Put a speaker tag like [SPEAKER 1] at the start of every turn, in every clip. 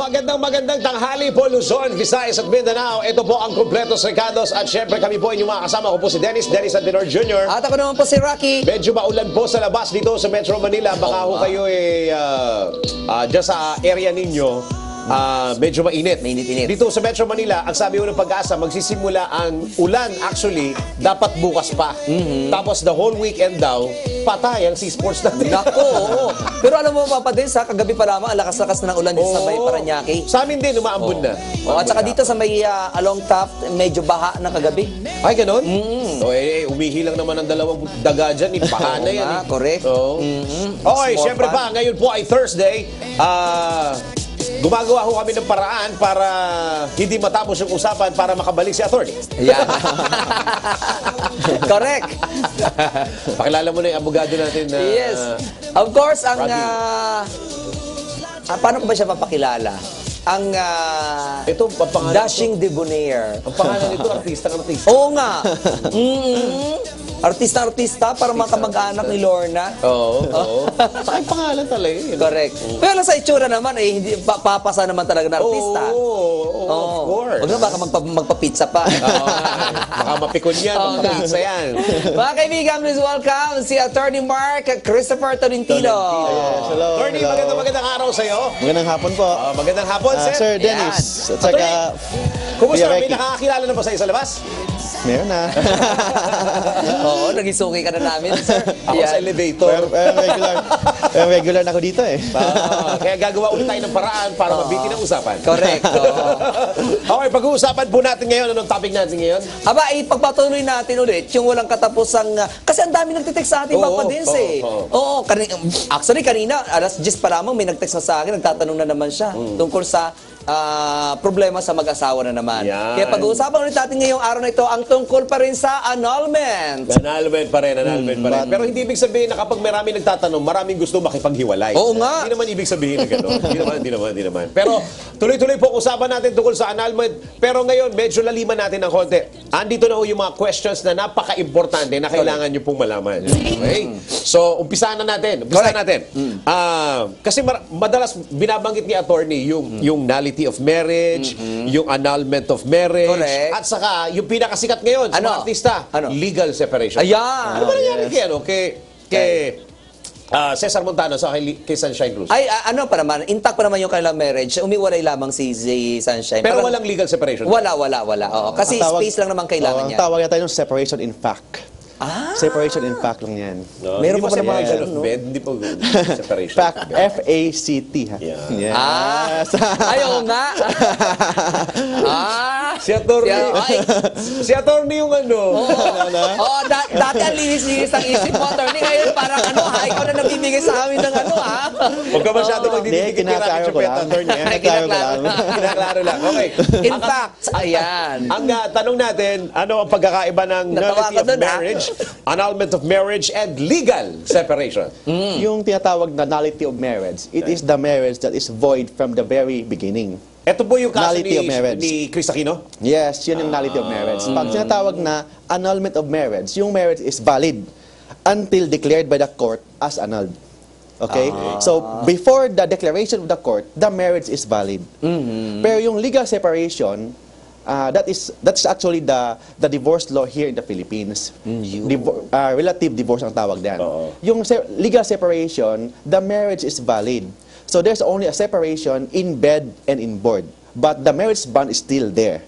[SPEAKER 1] Magandang tanghali po Luzon, Visayas at Mindanao. Ito po ang Kumpletos Recados at syempre kami po inyong mga kasama. Ako po si Dennis Antenor Jr.
[SPEAKER 2] At ako naman po si Rocky.
[SPEAKER 1] Medyo maulan po sa labas dito sa Metro Manila. Baka ho kayo dyan sa area ninyo. Medyo mainit.
[SPEAKER 2] Mainit-init.
[SPEAKER 1] Dito sa Metro Manila, ang sabi ko ng Pag-asa, magsisimula ang ulan actually, dapat bukas pa. Tapos the whole weekend daw, patay ang Sea-Sports natin.
[SPEAKER 2] Nako, oo. Pero alam mo Papa Dins, sa kagabi pa lamang, ang lakas-lakas ng ulan dito sa Bay Paranaque.
[SPEAKER 1] Sa amin din, umaambon na.
[SPEAKER 2] At saka dito sa may along Taft, medyo baha na kagabi.
[SPEAKER 1] Ay, ganun? Umihilang naman ang dalawang daga dyan. Ipaha na yan.
[SPEAKER 2] Correct.
[SPEAKER 1] Okay,
[SPEAKER 2] Small
[SPEAKER 1] syempre
[SPEAKER 2] fun.
[SPEAKER 1] pa, ngayon po ay Thursday. Gumagawa ho kami ng paraan para hindi matapos yung usapan para makabalik si attorney.
[SPEAKER 2] Yan. Correct.
[SPEAKER 1] Pakilala mo na yung abogado natin na...
[SPEAKER 2] Yes. Of course, ang...
[SPEAKER 1] Rocky.
[SPEAKER 2] paano ko ba siya mapakilala? Ang
[SPEAKER 1] Ito, ang pangalan
[SPEAKER 2] Dashing Debonair.
[SPEAKER 1] Ang pangalan nito, artista.
[SPEAKER 2] Oo nga. Artista para makamag-anak ni Lorna.
[SPEAKER 1] Oo. Saka yung pangalan talaga.
[SPEAKER 2] Correct. Pero sa itsura naman, hindi papasa naman talaga na artista.
[SPEAKER 1] Of course.
[SPEAKER 2] Huwag na baka magpa-pizza pa.
[SPEAKER 1] Baka mapikon yan, mapapizza yan.
[SPEAKER 2] Mga kaibigan, please welcome si Attorney Mark Christopher Tolentino.
[SPEAKER 3] Yes, hello.
[SPEAKER 1] Attorney,
[SPEAKER 3] hello.
[SPEAKER 1] magandang araw sa'yo.
[SPEAKER 3] Magandang hapon po.
[SPEAKER 1] Magandang hapon, sir.
[SPEAKER 3] Sir Dennis. At saka,
[SPEAKER 1] Kumusta?
[SPEAKER 3] Kuya
[SPEAKER 1] May
[SPEAKER 3] Becky.
[SPEAKER 1] nakakakilala na ba sa'yo sa labas?
[SPEAKER 3] Meron na.
[SPEAKER 2] Oo, nag-isukay ka na namin, sir.
[SPEAKER 1] Ako sa elevator.
[SPEAKER 3] Regular na ako dito eh.
[SPEAKER 1] Kaya gagawa ulit tayo ng paraan para mabiti ng usapan.
[SPEAKER 2] Correct.
[SPEAKER 1] Okay, pag-uusapan po natin ngayon. Anong topic natin ngayon?
[SPEAKER 2] Aba, ipagpatuloy natin ulit yung walang katapusang... kasi ang dami nagtitext sa ating Papa Dins eh. Oo. Actually, kanina, alas 10 pa lamang, may nagtext na sa akin, nagtatanong na naman siya tungkol sa problema sa mag-asawa na naman.
[SPEAKER 1] Yan.
[SPEAKER 2] Kaya pag-uusapan ulit natin ngayong araw na ito ang tungkol pa rin sa annulment.
[SPEAKER 1] Annulment pa rin. Pero hindi ibig sabihin na kapag marami nagtatanong, maraming gusto makipaghiwalay.
[SPEAKER 2] Oo nga.
[SPEAKER 1] Hindi naman ibig sabihin na gano'n. Hindi naman. Pero tuloy-tuloy po usapan natin tungkol sa annulment. Pero ngayon, medyo laliman natin ng konti. Andito na ho yung mga questions na napaka-importante na kailangan nyo pong malaman. Okay? So, umpisahan na natin. Kasi madalas binabanggit ni attorney yung nullity of marriage, yung annulment of marriage,
[SPEAKER 2] Correct.
[SPEAKER 1] at saka yung pinakasikat ngayon sa mga artista, legal separation.
[SPEAKER 2] Ayan.
[SPEAKER 1] Ano ba nangyari kay Cesar Montano sa kay Sunshine Cruz?
[SPEAKER 2] Ay, ano pa naman, intact pa naman yung kanilang marriage. Umiwalay lamang si Sunshine.
[SPEAKER 1] Pero walang legal separation?
[SPEAKER 2] Wala. Oo. Kasi space lang naman kailangan niya.
[SPEAKER 3] Ang tawag natin yung separation in fact. Separation in fact lang yan.
[SPEAKER 2] Meron
[SPEAKER 1] Hindi
[SPEAKER 2] pa naman
[SPEAKER 1] separation
[SPEAKER 2] ganun,
[SPEAKER 1] of
[SPEAKER 2] no?
[SPEAKER 1] bed, hindi po separation.
[SPEAKER 3] Fact, F-A-C-T ha.
[SPEAKER 1] Yeah.
[SPEAKER 3] Yes.
[SPEAKER 2] Ayaw nga.
[SPEAKER 1] Si attorney yung ano.
[SPEAKER 2] Dati ang linis-linis ang isip mo, attorney. Ngayon parang ikaw na nagbibigay sa amin ng
[SPEAKER 1] Huwag ka masyado magdidikit kay Rocky Chupeta, attorney. Kinaklaro lang. Okay.
[SPEAKER 2] In fact, ayan.
[SPEAKER 1] Ang tanong natin, ano ang pagkakaiba ng nullity of marriage, annulment of marriage, and legal separation?
[SPEAKER 3] Yung tinatawag na nullity of marriage, it is the marriage that is void from the very beginning.
[SPEAKER 1] Ito po yung kaso
[SPEAKER 3] Nullity of marriage.
[SPEAKER 1] ni Chris Aquino?
[SPEAKER 3] Yes, yun yung nullity of marriage. Pag tinatawag na annulment of marriage, yung marriage is valid until declared by the court as annulled. Okay? So, before the declaration of the court, the marriage is valid. Pero yung legal separation, that's actually the divorce law here in the Philippines. Relative divorce ang tawag diyan. Yung legal separation, the marriage is valid. So there's only a separation in bed and in board. But the marriage bond is still there.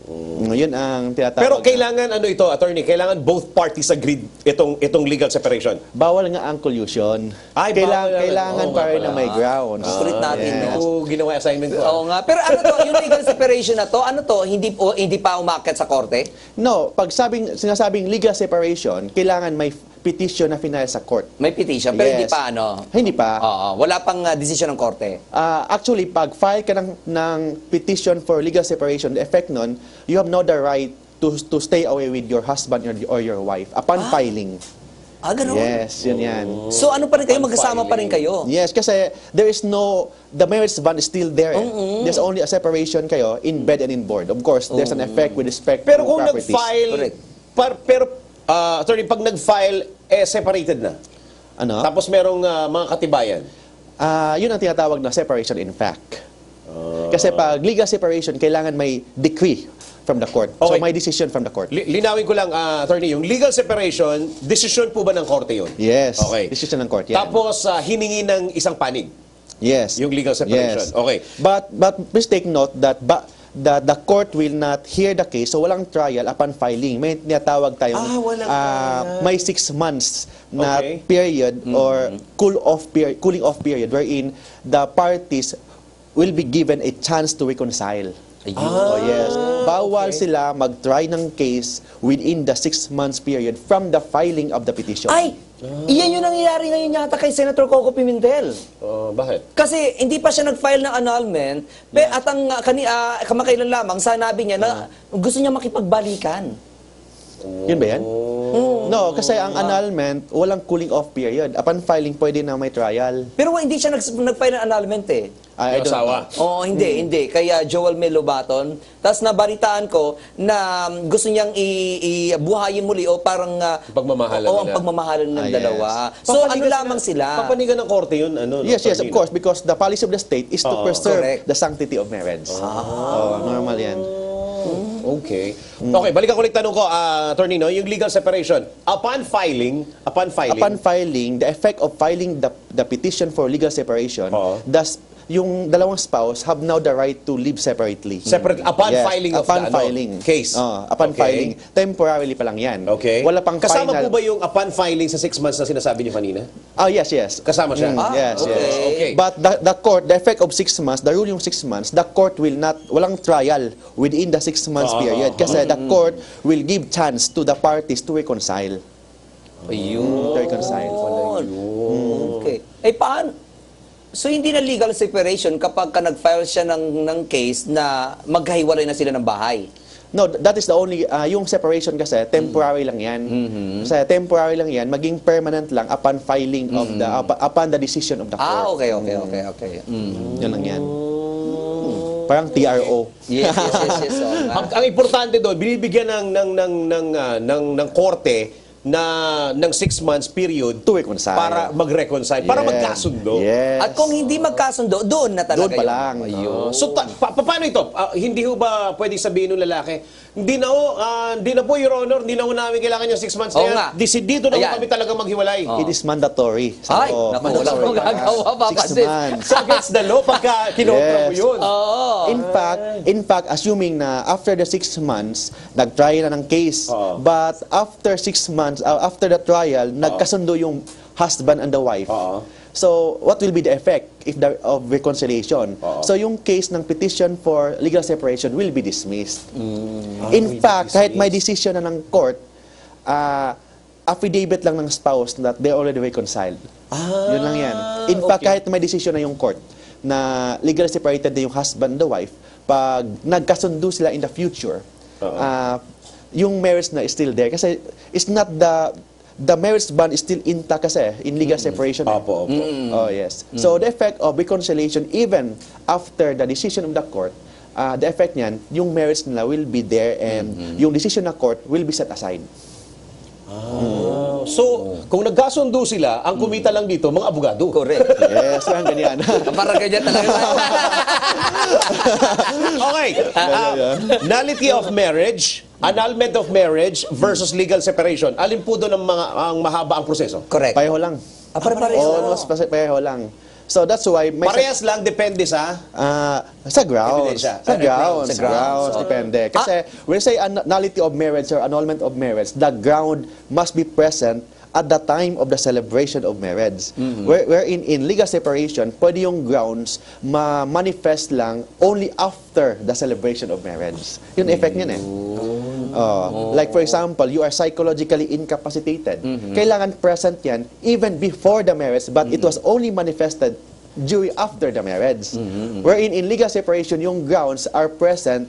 [SPEAKER 3] Yun ang tinatawag.
[SPEAKER 1] Pero kailangan attorney, kailangan both parties agreed itong legal separation.
[SPEAKER 3] Bawal nga ang collusion.
[SPEAKER 1] Ay,
[SPEAKER 3] kailangan pa rin na may grounds.
[SPEAKER 2] Sulit natin, no?
[SPEAKER 1] Ito ginawa assignment ko.
[SPEAKER 2] Oo nga. Pero yung legal separation na to, hindi pa umakyat sa korte?
[SPEAKER 3] No, pag sinasabing legal separation, kailangan may petition na final sa court.
[SPEAKER 2] May petition, pero hindi
[SPEAKER 3] Yes.
[SPEAKER 2] pa
[SPEAKER 3] Hindi pa.
[SPEAKER 2] wala pang desisyon ng korte.
[SPEAKER 3] Actually, pag file ka ng petition for legal separation, the effect nun, you have no the right to stay away with your husband or your wife upon filing.
[SPEAKER 2] Ganun?
[SPEAKER 3] Yes, yun yan.
[SPEAKER 2] So ano pa rin kayo? Magkasama pa rin kayo?
[SPEAKER 3] Yes, kasi the marriage bond is still there. There's only a separation kayo in bed and in board. Of course, there's an effect with respect
[SPEAKER 1] Pero
[SPEAKER 3] to
[SPEAKER 1] kung
[SPEAKER 3] properties.
[SPEAKER 1] nag-file, attorney, pag nag-file, separated na.
[SPEAKER 3] Ano?
[SPEAKER 1] Tapos merong mga katibayan.
[SPEAKER 3] Yun ang tinatawag na separation in fact. Kasi pag legal separation, kailangan may decree from the court. So
[SPEAKER 1] Okay.
[SPEAKER 3] may decision from the court.
[SPEAKER 1] Linawin ko lang, attorney, yung legal separation, desisyon po ba ng korte yun?
[SPEAKER 3] Yes.
[SPEAKER 1] Okay.
[SPEAKER 3] Decision ng court. Yan.
[SPEAKER 1] Tapos, hiningi ng isang panig.
[SPEAKER 3] Yes.
[SPEAKER 1] Yung legal separation.
[SPEAKER 3] Yes.
[SPEAKER 1] Okay.
[SPEAKER 3] But please take note that the court will not hear the case, so walang trial upon filing. May tinatawag tayong
[SPEAKER 1] walang trial.
[SPEAKER 3] may 6 months na
[SPEAKER 1] Okay.
[SPEAKER 3] period or cooling off period wherein the parties will be given a chance to reconcile. Oh, yes. Bawal sila mag-try ng case within the 6 months period from the filing of the petition.
[SPEAKER 2] Ay, iyan yung nangyayari ngayon yata kay Senator Coco Pimentel.
[SPEAKER 1] Bakit?
[SPEAKER 2] Kasi hindi pa siya nag-file ng annulment, at ang kamakailan lamang, sanabi niya na gusto niya makipagbalikan.
[SPEAKER 3] Yun ba yan? No, kasi ang annulment, walang cooling off period. Upon filing, pwede na may trial.
[SPEAKER 2] Pero hindi siya nag-file ng annulment eh.
[SPEAKER 3] I
[SPEAKER 1] Yung
[SPEAKER 3] don't
[SPEAKER 1] asawa.
[SPEAKER 3] know.
[SPEAKER 2] Oo, hindi. Kaya Joel Mel Lobaton. Tapos nabalitaan ko na gusto niyang ibuhayin muli o parang
[SPEAKER 1] Pagmamahalan
[SPEAKER 2] Oo, ang
[SPEAKER 1] nila.
[SPEAKER 2] pagmamahalan ng
[SPEAKER 3] Yes.
[SPEAKER 2] dalawa. So ano lamang sila?
[SPEAKER 1] Papanigan ng korte yun, ano?
[SPEAKER 3] Yes, yes, of
[SPEAKER 1] attorney?
[SPEAKER 3] course, because the policy of the state is to preserve
[SPEAKER 2] Correct.
[SPEAKER 3] the sanctity of marriage. Normal yan.
[SPEAKER 1] Okay. Okay, balikan ko ulit tanong ko, attorney, no? Yung legal separation, upon filing,
[SPEAKER 3] Upon filing, the effect of filing the petition for legal separation,
[SPEAKER 1] Oo.
[SPEAKER 3] yung dalawang spouse have now the right to live separately.
[SPEAKER 1] separate, upon
[SPEAKER 3] Yes,
[SPEAKER 1] filing of
[SPEAKER 3] upon
[SPEAKER 1] the
[SPEAKER 3] filing.
[SPEAKER 1] case.
[SPEAKER 3] Upon
[SPEAKER 1] Okay.
[SPEAKER 3] filing. Temporarily pa lang yan.
[SPEAKER 1] Okay.
[SPEAKER 3] Wala pang
[SPEAKER 1] Kasama
[SPEAKER 3] final.
[SPEAKER 1] po ba yung upon filing sa 6 months na sinasabi niyo kanina?
[SPEAKER 3] Oh, yes, yes.
[SPEAKER 1] Kasama siya?
[SPEAKER 3] Yes,
[SPEAKER 2] okay.
[SPEAKER 3] yes.
[SPEAKER 1] Okay.
[SPEAKER 3] But the court, the effect of 6 months, the rule yung 6 months, the court will not, walang trial within the 6 months period. Kasi the court will give chance to the parties to reconcile.
[SPEAKER 2] Ayun.
[SPEAKER 3] To reconcile.
[SPEAKER 2] Okay. Paano? So hindi na legal separation kapag nag-file siya ng case na magkahiwalay na sila ng bahay.
[SPEAKER 3] No, that is the only, yung separation kasi, temporary lang yan. Kasi temporary lang yan, maging permanent lang upon filing of the, upon the decision of the court.
[SPEAKER 2] Okay.
[SPEAKER 3] Yun lang yan. Parang TRO.
[SPEAKER 2] Yes. Oo nga.
[SPEAKER 1] Ang importante doon, binibigyan ng korte ng 6 months period
[SPEAKER 3] To reconcile.
[SPEAKER 1] para mag-reconcile, para
[SPEAKER 3] Yes.
[SPEAKER 1] magkasundo.
[SPEAKER 3] Yes.
[SPEAKER 2] At kung hindi magkasundo, doon na talaga
[SPEAKER 3] Doon pa
[SPEAKER 2] yun.
[SPEAKER 3] lang.
[SPEAKER 2] Ayun.
[SPEAKER 1] So, paano ito? Hindi ho ba pwedeng sabihin ng lalaki, hindi na po, Your Honor, hindi na ho namin kailangan yung 6 months na
[SPEAKER 2] Oo
[SPEAKER 1] yan.
[SPEAKER 2] nga.
[SPEAKER 1] Dito na ho
[SPEAKER 2] Ayan.
[SPEAKER 1] kami talaga maghiwalay.
[SPEAKER 3] It is mandatory.
[SPEAKER 2] Ay, naku, wala akong gagawa, Papa
[SPEAKER 3] 6
[SPEAKER 2] Sid.
[SPEAKER 3] months.
[SPEAKER 1] So, against the law, pagka kinontra mo
[SPEAKER 3] Yes.
[SPEAKER 1] yun.
[SPEAKER 3] In fact, assuming na after the 6 months, nag-try na ng case, but after 6 months, after the trial, nagkasundo yung husband and the wife. So, what will be the effect of reconciliation? So, yung case ng petition for legal separation will be dismissed. In fact, kahit may decision na ng court, affidavit lang ng spouse that they're already reconciled. Yun lang yan. In fact, kahit may decision na yung court na legally separated na yung husband and the wife, pag nagkasundo sila in the future, yung marriage na is still there. Kasi it's not the marriage bond is still intact kasi in legal separation.
[SPEAKER 1] Opo.
[SPEAKER 3] Oh, yes. So, the effect of reconciliation, even after the decision of the court, the effect niyan, yung marriage nila will be there and yung decision ng court will be set aside.
[SPEAKER 1] So, kung nagkasundo sila, ang kumita lang dito, mga abogado.
[SPEAKER 2] Correct.
[SPEAKER 3] Yes, parang ganyan.
[SPEAKER 2] Parang ganyan talaga.
[SPEAKER 1] Okay. Nullity of marriage, annulment of marriage versus legal separation. Alin po doon ang mahaba ang proseso?
[SPEAKER 2] Correct.
[SPEAKER 3] Pareho lang.
[SPEAKER 2] Pare-pareho.
[SPEAKER 3] Almost pareho lang. So, that's why may
[SPEAKER 1] Parehas lang, depende sa...
[SPEAKER 3] sa grounds.
[SPEAKER 1] Ebidensya.
[SPEAKER 3] Sa grounds.
[SPEAKER 2] Sa grounds.
[SPEAKER 3] Depende. Kasi when we say nullity of marriage or annulment of marriage, the ground must be present at the time of the celebration of marriage. Wherein in legal separation, pwede yung grounds ma-manifest lang only after the celebration of marriage. Yun effect niyan eh. Like for example, you are psychologically incapacitated. Kailangan present yan even before the marriage, but it was only manifested during after the marriage. Wherein in legal separation, yung grounds are present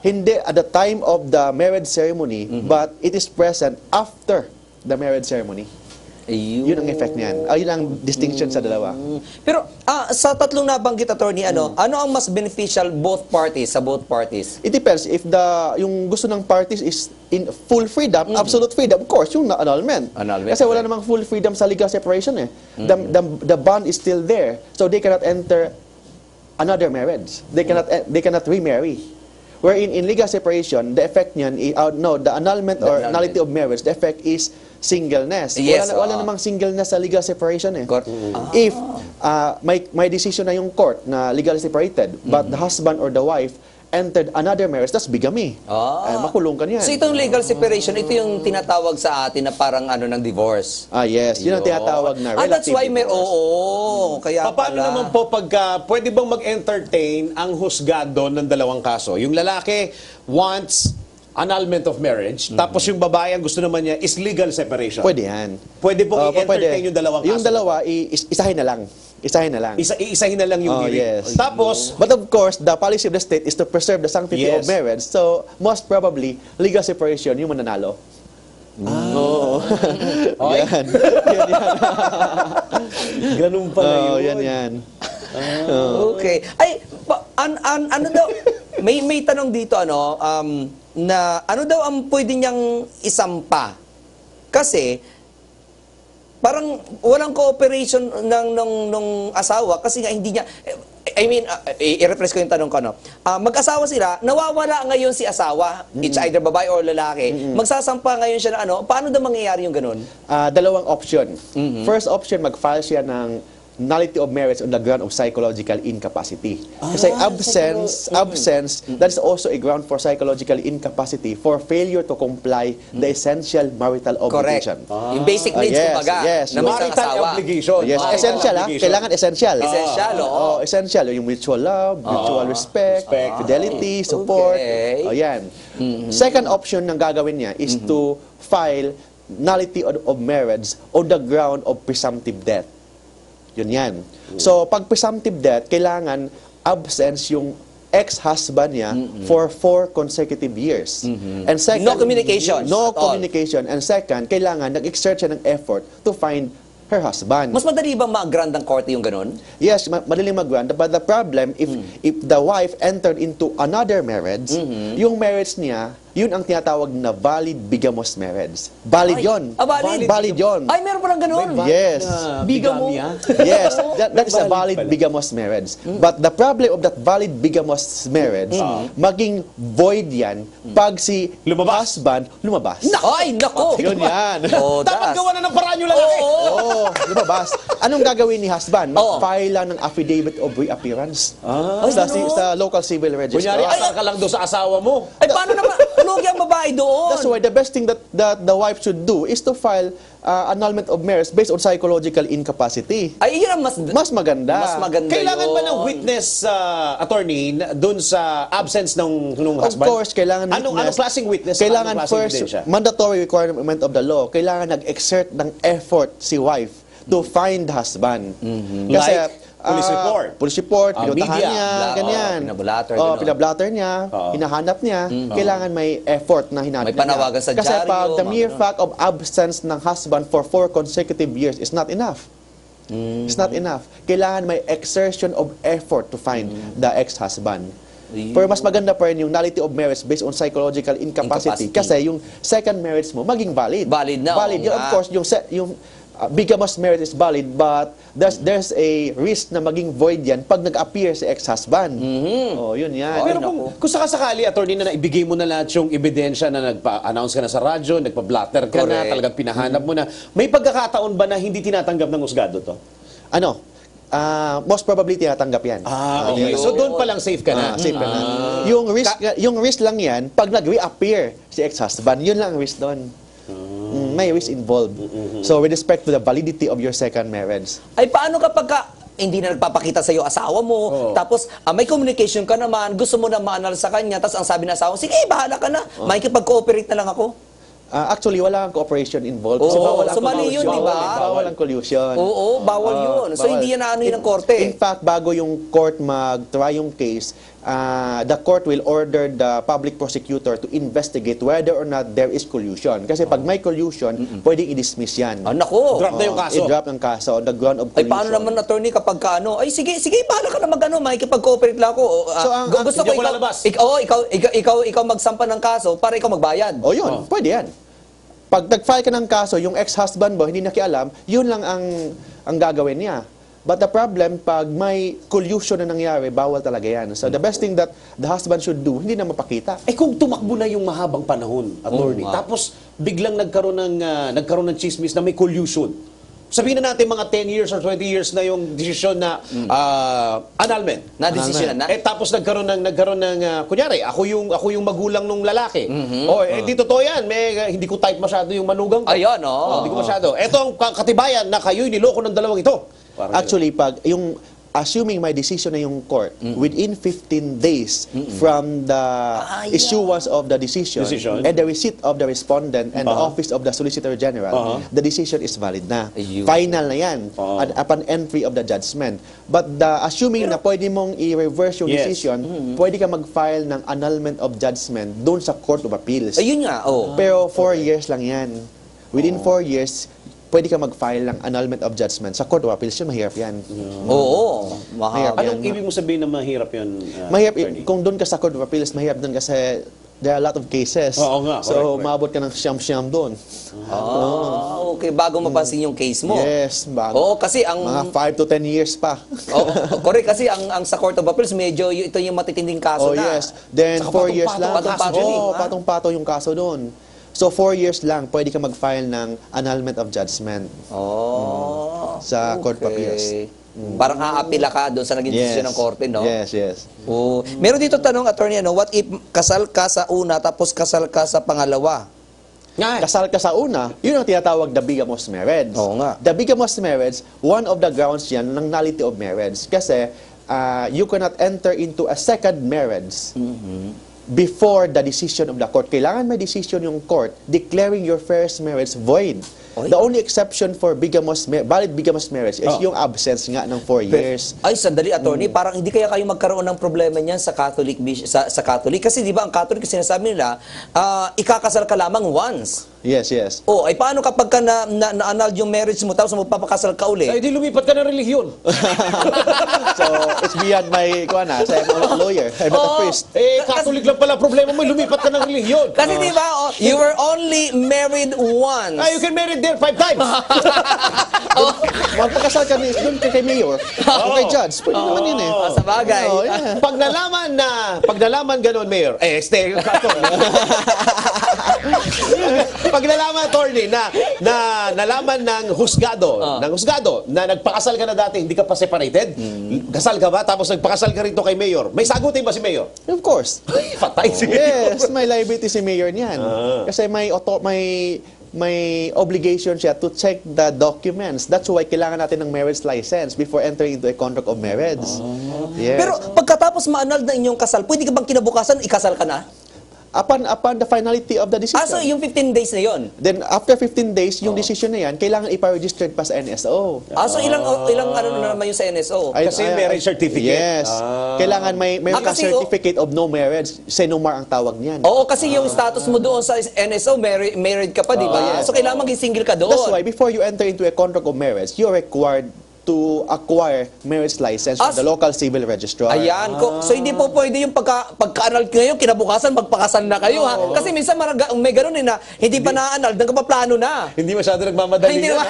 [SPEAKER 3] hindi at the time of the marriage ceremony, but it is present after the marriage ceremony. Yun ang effect niyan. Yun ang distinction sa dalawa.
[SPEAKER 2] Pero sa tatlong nabanggit, attorney, ano ang mas beneficial sa both parties?
[SPEAKER 3] It depends if yung gusto ng parties is in full freedom, absolute freedom, of course, yung annulment. Kasi wala namang full freedom sa legal separation eh. The bond is still there. So they cannot enter another marriage. They cannot remarry. Wherein in legal separation, the effect niyan, the annulment or nullity of marriage, the effect is singleness.
[SPEAKER 2] Yes,
[SPEAKER 3] Wala namang singleness sa legal separation eh.
[SPEAKER 2] Court.
[SPEAKER 3] If may decision na yung court na legally separated, but the husband or the wife entered another marriage, that's bigamy. Makulong ka niyan.
[SPEAKER 2] So itong legal separation, ito yung tinatawag sa atin na parang ng divorce.
[SPEAKER 3] Yes. Yun ang tinatawag na relative
[SPEAKER 2] that's why
[SPEAKER 3] divorce.
[SPEAKER 2] Kaya
[SPEAKER 1] Paano
[SPEAKER 2] pala.
[SPEAKER 1] naman po pagka pwede bang mag-entertain ang husgado ng dalawang kaso? Yung lalaki wants annulment of marriage, tapos yung babae ang gusto naman niya is legal separation.
[SPEAKER 3] Pwede yan.
[SPEAKER 1] Pwede pong i-entertain
[SPEAKER 3] Pwede.
[SPEAKER 1] yung dalawang kaso.
[SPEAKER 3] Yung dalawa, isahin na lang. Isahin na lang.
[SPEAKER 1] Iisahin na lang yung hiling.
[SPEAKER 3] Yes.
[SPEAKER 1] Tapos,
[SPEAKER 3] But of course, the policy of the state is to preserve the sanctity
[SPEAKER 1] Yes.
[SPEAKER 3] of marriage. So, most probably, legal separation, yung mananalo. Oo. Yan.
[SPEAKER 1] ganun pala yun.
[SPEAKER 3] Yan.
[SPEAKER 2] Okay. Ay, ano daw, may tanong dito, na ano daw ang pwede niyang isampa? Kasi, parang walang cooperation ng asawa kasi nga hindi niya, i-rephrase ko yung tanong ko, mag-asawa sila, nawawala ngayon si asawa, it's either babae or lalaki, magsasampa ngayon siya na paano daw mangyayari yung ganun?
[SPEAKER 3] Dalawang option. First option, mag-file siya ng nullity of marriage on the ground of psychological incapacity. Kasi absence, that is also a ground for psychological incapacity for failure to comply the essential marital obligation.
[SPEAKER 2] Correct. Yung basic needs,
[SPEAKER 3] Yes,
[SPEAKER 2] kumbaga,
[SPEAKER 3] yes.
[SPEAKER 2] ng isang
[SPEAKER 1] Marital
[SPEAKER 2] asawa.
[SPEAKER 1] obligation.
[SPEAKER 3] Yes,
[SPEAKER 1] Marital
[SPEAKER 3] essential
[SPEAKER 1] obligation.
[SPEAKER 3] kailangan essential.
[SPEAKER 2] Essential, oo.
[SPEAKER 3] Essential. Yung mutual love, mutual respect, fidelity, support.
[SPEAKER 2] Okay.
[SPEAKER 3] Yan. Second option ng gagawin niya is to file nullity of marriage on the ground of presumptive death. Yun yan. So, pag presumptive death, kailangan absence yung ex-husband niya for 4 consecutive years. And second,
[SPEAKER 2] No communication
[SPEAKER 3] No
[SPEAKER 2] at all.
[SPEAKER 3] communication. And second, kailangan nag-exert siya ng effort to find her husband.
[SPEAKER 2] Mas madali bang ma-grant ng korte yung ganun?
[SPEAKER 3] Yes, madaling mag-grant. But the problem, if the wife entered into another marriage, yung marriage niya, yun ang tinatawag na valid bigamous marriage. Valid yon.
[SPEAKER 2] Valid?
[SPEAKER 3] Valid yon.
[SPEAKER 2] Ay, meron palang ganun?
[SPEAKER 3] Yes.
[SPEAKER 2] Bigamo?
[SPEAKER 3] Yes, that is a valid bigamous marriage. But the problem of that valid bigamous marriage, maging void yan pag si husband lumabas.
[SPEAKER 2] Ay, nako!
[SPEAKER 3] Yun yan.
[SPEAKER 1] Dapat gawa na ng paraan yung lalaki.
[SPEAKER 3] Oo, lumabas. Anong gagawin ni husband?
[SPEAKER 2] Oo.
[SPEAKER 3] Mag-file lang ng affidavit of reappearance. Sa local civil register.
[SPEAKER 1] Kunyari, asar ka lang doon sa asawa mo.
[SPEAKER 2] Ay, paano naman? Lugi ang babae doon.
[SPEAKER 3] That's why the best thing that the wife should do is to file annulment of marriage based on psychological incapacity.
[SPEAKER 2] Ay, yun ang
[SPEAKER 3] Mas maganda.
[SPEAKER 2] Mas maganda
[SPEAKER 1] Kailangan
[SPEAKER 2] yun.
[SPEAKER 1] ba ng witness attorney doon sa absence ng
[SPEAKER 3] Of
[SPEAKER 1] husband?
[SPEAKER 3] course, kailangan
[SPEAKER 1] Anong klaseng witness?
[SPEAKER 3] Kailangan
[SPEAKER 1] Anong klaseng
[SPEAKER 3] first,
[SPEAKER 1] ebidensya?
[SPEAKER 3] mandatory requirement of the law, kailangan nag-exert ng effort si wife to find the husband. Kasi,
[SPEAKER 1] Like, police report.
[SPEAKER 3] Police report, pinuntahan
[SPEAKER 1] media.
[SPEAKER 3] niya, ganyan.
[SPEAKER 2] pinablatter,
[SPEAKER 3] Oh,
[SPEAKER 2] gano'n.
[SPEAKER 3] pinablatter niya, hinahanap niya, kailangan may effort na hinanap
[SPEAKER 2] May panawagan
[SPEAKER 3] niya.
[SPEAKER 2] sa
[SPEAKER 3] Kasi
[SPEAKER 2] dyaryo,
[SPEAKER 3] pag the
[SPEAKER 2] mga
[SPEAKER 3] mere
[SPEAKER 2] ganun.
[SPEAKER 3] fact of absence ng husband for 4 consecutive years is not enough. It's not enough. Kailangan may exertion of effort to find the ex-husband. Pero mas maganda pa rin yung nullity of marriage based on psychological incapacity. Kasi yung second marriage mo, maging valid.
[SPEAKER 2] Valid na,
[SPEAKER 3] Valid.
[SPEAKER 2] oo
[SPEAKER 3] Yun,
[SPEAKER 2] nga.
[SPEAKER 3] of course, yung bigamous marriage is valid, but there's a risk na maging void yan pag nag-appear si ex-husband. Oh, yun yan.
[SPEAKER 1] Pero kung sakasakali, attorney, na naibigay mo na lahat yung ebidensya na nagpa-announce ka na sa radyo, nagpa-blatter ka na,
[SPEAKER 2] Correct.
[SPEAKER 1] talagang pinahanap mo na, may pagkakataon ba na hindi tinatanggap ng husgado to?
[SPEAKER 3] Most probably tinatanggap yan.
[SPEAKER 1] Okay. So doon pa lang safe ka na.
[SPEAKER 3] Safe ka na. Yung risk lang yan, pag nag-reappear si ex-husband, yun lang ang risk doon. May risk involved. So with respect to the validity of your second marriage.
[SPEAKER 2] Ay, paano kapag hindi na nagpapakita sa iyo asawa mo, tapos may communication ka naman, gusto mo na ma-annul sa kanya, tapos ang sabi ng asawa, sige, bahala ka na, makikipag-cooperate na lang ako.
[SPEAKER 3] Actually, wala ang cooperation involved.
[SPEAKER 2] Oo,
[SPEAKER 3] bawal ang
[SPEAKER 2] so mali yun,
[SPEAKER 3] collusion.
[SPEAKER 2] di ba?
[SPEAKER 3] Bawal ang collusion.
[SPEAKER 2] Oo, bawal yun. So,
[SPEAKER 3] Bawal.
[SPEAKER 2] hindi yan naano yun ng korte.
[SPEAKER 3] In fact, bago yung court mag-try yung case, the court will order the public prosecutor to investigate whether or not there is collusion. Kasi pag may collusion, pwedeng i-dismiss yan.
[SPEAKER 2] Nako.
[SPEAKER 1] Drop na yung kaso.
[SPEAKER 3] I-drop ng kaso on the ground of
[SPEAKER 2] Ay,
[SPEAKER 3] collusion.
[SPEAKER 2] paano naman, attorney, kapag ay, sige, bahala ka na makikipag-cooperate lang ako.
[SPEAKER 3] So,
[SPEAKER 2] gusto ko
[SPEAKER 1] hindi ako lalabas.
[SPEAKER 3] Oh,
[SPEAKER 2] ikaw magsampa ng kaso para ikaw magbayad.
[SPEAKER 3] O yun, pwede yan. Pag nag-file ka ng kaso, yung ex-husband mo, hindi nakialam, yun lang ang gagawin niya. But the problem, pag may collusion na nangyari, bawal talaga yan. So the best thing that the husband should do, hindi na mapakita.
[SPEAKER 1] Eh kung tumakbo na yung mahabang panahon, attorney, tapos biglang nagkaroon ng chismis na may collusion. Sabihin na natin mga 10 years or 20 years na yung desisyon na annulment.
[SPEAKER 2] Na desisyon na.
[SPEAKER 1] Eh tapos nagkaroon ng kunyari, ako yung magulang ng lalaki. Di totoo yan, hindi ko type masyado yung manugang ko.
[SPEAKER 2] Ayun, oh.
[SPEAKER 1] Hindi ko masyado. Ito ang katibayan na kayo'y niloko ng dalawang ito. Parang
[SPEAKER 3] Actually, pag yung assuming may decision na yung court within 15 days from the issuance of the decision, and the receipt of the respondent and the office of the Solicitor General, the decision is valid na.
[SPEAKER 2] Ayun.
[SPEAKER 3] Final na yan upon entry of the judgment. But assuming na pwede mong i-reverse yung
[SPEAKER 1] Yes.
[SPEAKER 3] decision, pwede ka mag-file ng annulment of judgment doon sa Court of Appeals.
[SPEAKER 2] Ayun nga, oh.
[SPEAKER 3] Pero 4 years lang yan. Within 4 years, pwede ka mag-file ng annulment of judgment. Sa Court of Appeals yun, mahirap yan.
[SPEAKER 2] Oo.
[SPEAKER 3] Mahirap yan.
[SPEAKER 1] Anong ibig mo sabihin na mahirap yun?
[SPEAKER 3] Mahirap,
[SPEAKER 1] attorney?
[SPEAKER 3] kung doon ka sa Court of Appeals, mahirap doon kasi there are a lot of cases.
[SPEAKER 1] Oo nga,
[SPEAKER 3] So,
[SPEAKER 1] correct.
[SPEAKER 3] maabot ka ng siyam-siyam doon.
[SPEAKER 2] Okay, bago mapansin yung case mo.
[SPEAKER 3] Yes, bago.
[SPEAKER 2] Oo, kasi ang
[SPEAKER 3] Mga 5 to 10 years pa.
[SPEAKER 2] correct kasi ang sa Court of Appeals medyo ito yung matitinding kaso
[SPEAKER 3] Oh,
[SPEAKER 2] na.
[SPEAKER 3] yes. Then,
[SPEAKER 1] Saka
[SPEAKER 3] 4 years lang.
[SPEAKER 2] patong-pato din, ha?
[SPEAKER 3] Patong-pato yung kaso doon. So, 4 years lang, pwede ka mag-file ng annulment of judgment sa Court of Appeals.
[SPEAKER 2] Parang aapila ka doon sa naging desisyon ng korte, no?
[SPEAKER 3] Yes, yes.
[SPEAKER 2] Oo. Meron dito tanong, attorney, what if kasal ka sa una tapos kasal ka sa pangalawa?
[SPEAKER 3] Kasal ka sa una, yun ang tinatawag the bigamous marriage.
[SPEAKER 2] Oo nga.
[SPEAKER 3] The bigamous marriage, one of the grounds yan ng nullity of marriage. Kasi you cannot enter into a second marriage before the decision of the court. Kailangan may decision yung court declaring your first marriage void.
[SPEAKER 2] Oy.
[SPEAKER 3] The only exception for valid bigamous marriage is yung absence nga ng 4 years.
[SPEAKER 2] Ay, sandali, attorney, parang hindi kaya kayo magkaroon ng problema niyan sa Catholic sa Catholic kasi 'di ba ang Catholic sinasabi nila, ikakasal ka lamang once.
[SPEAKER 3] Yes, yes.
[SPEAKER 2] Oh, ay paano kapag ka na-annul yung marriage mo tapos magpapakasal ka uli?
[SPEAKER 1] Ay, di lumipat ka ng relihiyon.
[SPEAKER 3] So, it's beyond my, sa lawyer, I'm not a priest.
[SPEAKER 1] Catholic lang pala problema mo, lumipat ka ng relihiyon.
[SPEAKER 2] Kasi 'di ba, you were only married once.
[SPEAKER 1] You can marry there 5 times.
[SPEAKER 3] Magpakasal ka doon kay mayor, o kay judge, pwede naman yun eh.
[SPEAKER 2] Sa bagay.
[SPEAKER 3] Oh, yeah.
[SPEAKER 1] Pag nalaman ganun, Mayor, stay, pag nalaman, attorney, na nalaman ng husgado na nagpakasal ka na dati, hindi ka pa separated, kasal ka ba, tapos nagpakasal ka rito kay Mayor, may sagutin ba si Mayor?
[SPEAKER 3] Of course.
[SPEAKER 1] Patay si
[SPEAKER 3] Yes, may liability si mayor niyan. Kasi may obligation siya to check the documents. That's why kailangan natin ng marriage license before entering into a contract of marriage. Yes.
[SPEAKER 2] Pero pagkatapos ma-annul na inyong kasal, pwede ka bang kinabukasan ikasal ka na?
[SPEAKER 3] Upon the finality of the decision.
[SPEAKER 2] So yung 15 days na yon.
[SPEAKER 3] Then after 15 days, yung decision na yan, kailangan ipa-register pa sa NSO.
[SPEAKER 2] So ilang ano na naman yung sa NSO?
[SPEAKER 1] Kasi marriage certificate.
[SPEAKER 3] Yes. Kailangan may
[SPEAKER 2] kasi,
[SPEAKER 3] certificate of no marriage. Senomar ang tawag niyan.
[SPEAKER 2] Oo, kasi yung status mo doon sa NSO, married ka pa, di ba? So kailangan maging single ka doon.
[SPEAKER 3] That's why before you enter into a contract of marriage, you're required to acquire marriage license from the local civil registrar.
[SPEAKER 2] Ayan. So hindi po pwede yung pagka-annul ngayon, kinabukasan, magpakasal na kayo, ha? Kasi minsan may ganun na, hindi pa na-annul, nagpaplano na.
[SPEAKER 1] Hindi masyado nagmamadali
[SPEAKER 2] Hindi
[SPEAKER 1] yan.
[SPEAKER 2] ba?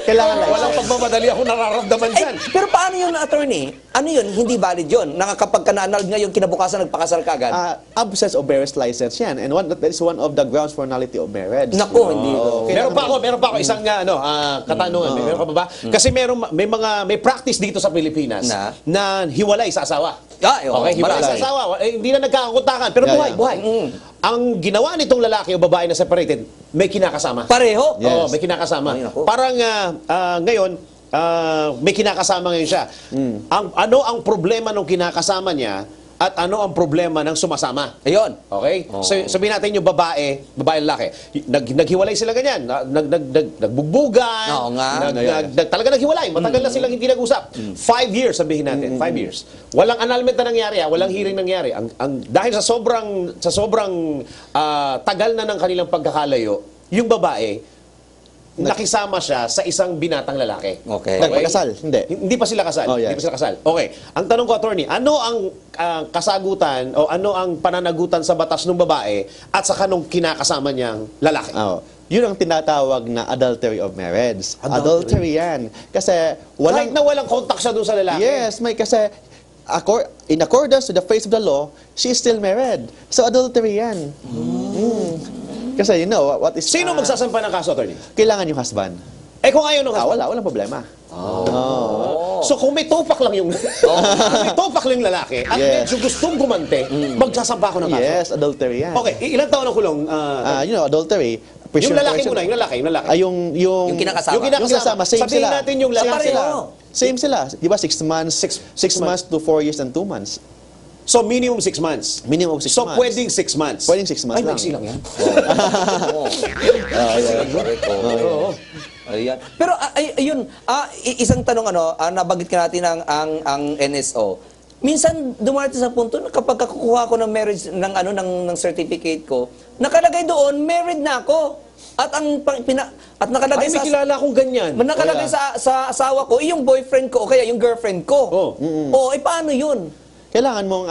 [SPEAKER 3] Kailangan
[SPEAKER 1] Walang pagmamadali ako nararamdaman dyan.
[SPEAKER 2] Pero paano yun, attorney? Ano yun? Hindi valid yun? Kapag na-annul ngayon, kinabukasan, nagpakasal ka agad?
[SPEAKER 3] Absence of marriage license yan. And that is one of the grounds for nullity of marriage.
[SPEAKER 2] Naku, hindi.
[SPEAKER 1] Meron pa ako isang katanungan. Meron ka ba ba? Kasi may practice dito sa Pilipinas na hiwalay sa asawa. Okay, hiwalay sa asawa. Hindi na nagkakakuntakan. Pero buhay. Ang ginawa nitong lalaki o babae na separated, may kinakasama.
[SPEAKER 2] Pareho?
[SPEAKER 1] Oo, may kinakasama.
[SPEAKER 2] Ay, naku.
[SPEAKER 1] Parang ngayon, may kinakasama ngayon siya. Ano ang problema ng kinakasama niya at ano ang problema ng sumasama?
[SPEAKER 2] Ayun.
[SPEAKER 1] Okay? So, sabihin natin yung babae lalaki. Naghiwalay sila ganyan. Nagbugbugan.
[SPEAKER 2] Oo nga.
[SPEAKER 1] Talaga naghiwalay. Matagal na silang hindi nag-usap. 5 years, sabihin natin. 5 years. Walang annulment na nangyari. Walang hearing nangyari. Dahil sa sobrang tagal na ng kanilang pagkakalayo, yung babae, nakisama siya sa isang binatang lalaki.
[SPEAKER 2] Okay.
[SPEAKER 3] Nagpakasal? Hindi.
[SPEAKER 1] Hindi pa sila kasal.
[SPEAKER 3] Oh, yes.
[SPEAKER 1] Hindi pa sila kasal. Okay. Ang tanong ko, attorney, ano ang kasagutan o ano ang pananagutan sa batas ng babae at saka nung kinakasama niyang lalaki?
[SPEAKER 3] Oh, yun ang tinatawag na adultery of marriage. Adultery yan. Kasi
[SPEAKER 1] Kahit na walang contact siya doon sa lalaki.
[SPEAKER 3] Yes, may kasi in accordance to the face of the law, she is still married. So adultery yan. Kasi you know, what is...
[SPEAKER 1] Sino magsasampa ng kaso, attorney?
[SPEAKER 3] Kailangan yung husband.
[SPEAKER 1] Eh kung ayaw ng husband.
[SPEAKER 3] Walang problema.
[SPEAKER 1] So kung may topak lang yung kung may topak lang yung lalaki at
[SPEAKER 3] Yes.
[SPEAKER 1] medyo gustong gumante, magsasampa ako ng kaso.
[SPEAKER 3] Yes, adultery yan.
[SPEAKER 1] Okay, ilang taon ang kulong?
[SPEAKER 3] You know, adultery.
[SPEAKER 1] Yung lalaki muna, yung lalaki.
[SPEAKER 2] Yung kinakasama.
[SPEAKER 1] Yung kinakasama.
[SPEAKER 3] Same
[SPEAKER 1] Sabihin
[SPEAKER 3] sila.
[SPEAKER 1] natin yung lalaki.
[SPEAKER 3] Same sila. Di ba 6 months? 6 months to 4 years and 2 months.
[SPEAKER 1] So minimum 6 months.
[SPEAKER 3] Minimum of 6
[SPEAKER 1] So
[SPEAKER 3] months.
[SPEAKER 1] pwedeng 6 months.
[SPEAKER 3] Pwedeng 6 months
[SPEAKER 1] Ay,
[SPEAKER 3] lang.
[SPEAKER 1] maiksi lang yan.
[SPEAKER 2] Oo. Ayan. Pero ayun, isang tanong nabanggit ka natin ang NSO. Minsan dumarating sa punto na kapag kukuha ko ng marriage ng certificate ko, nakalagay doon married na ako. At nakalagay
[SPEAKER 1] Ay, may kilala akong ganyan.
[SPEAKER 2] nakalagay sa asawa ko, yung boyfriend ko o kaya yung girlfriend ko.
[SPEAKER 1] Oh.
[SPEAKER 2] Paano yun?
[SPEAKER 3] Kailangan mong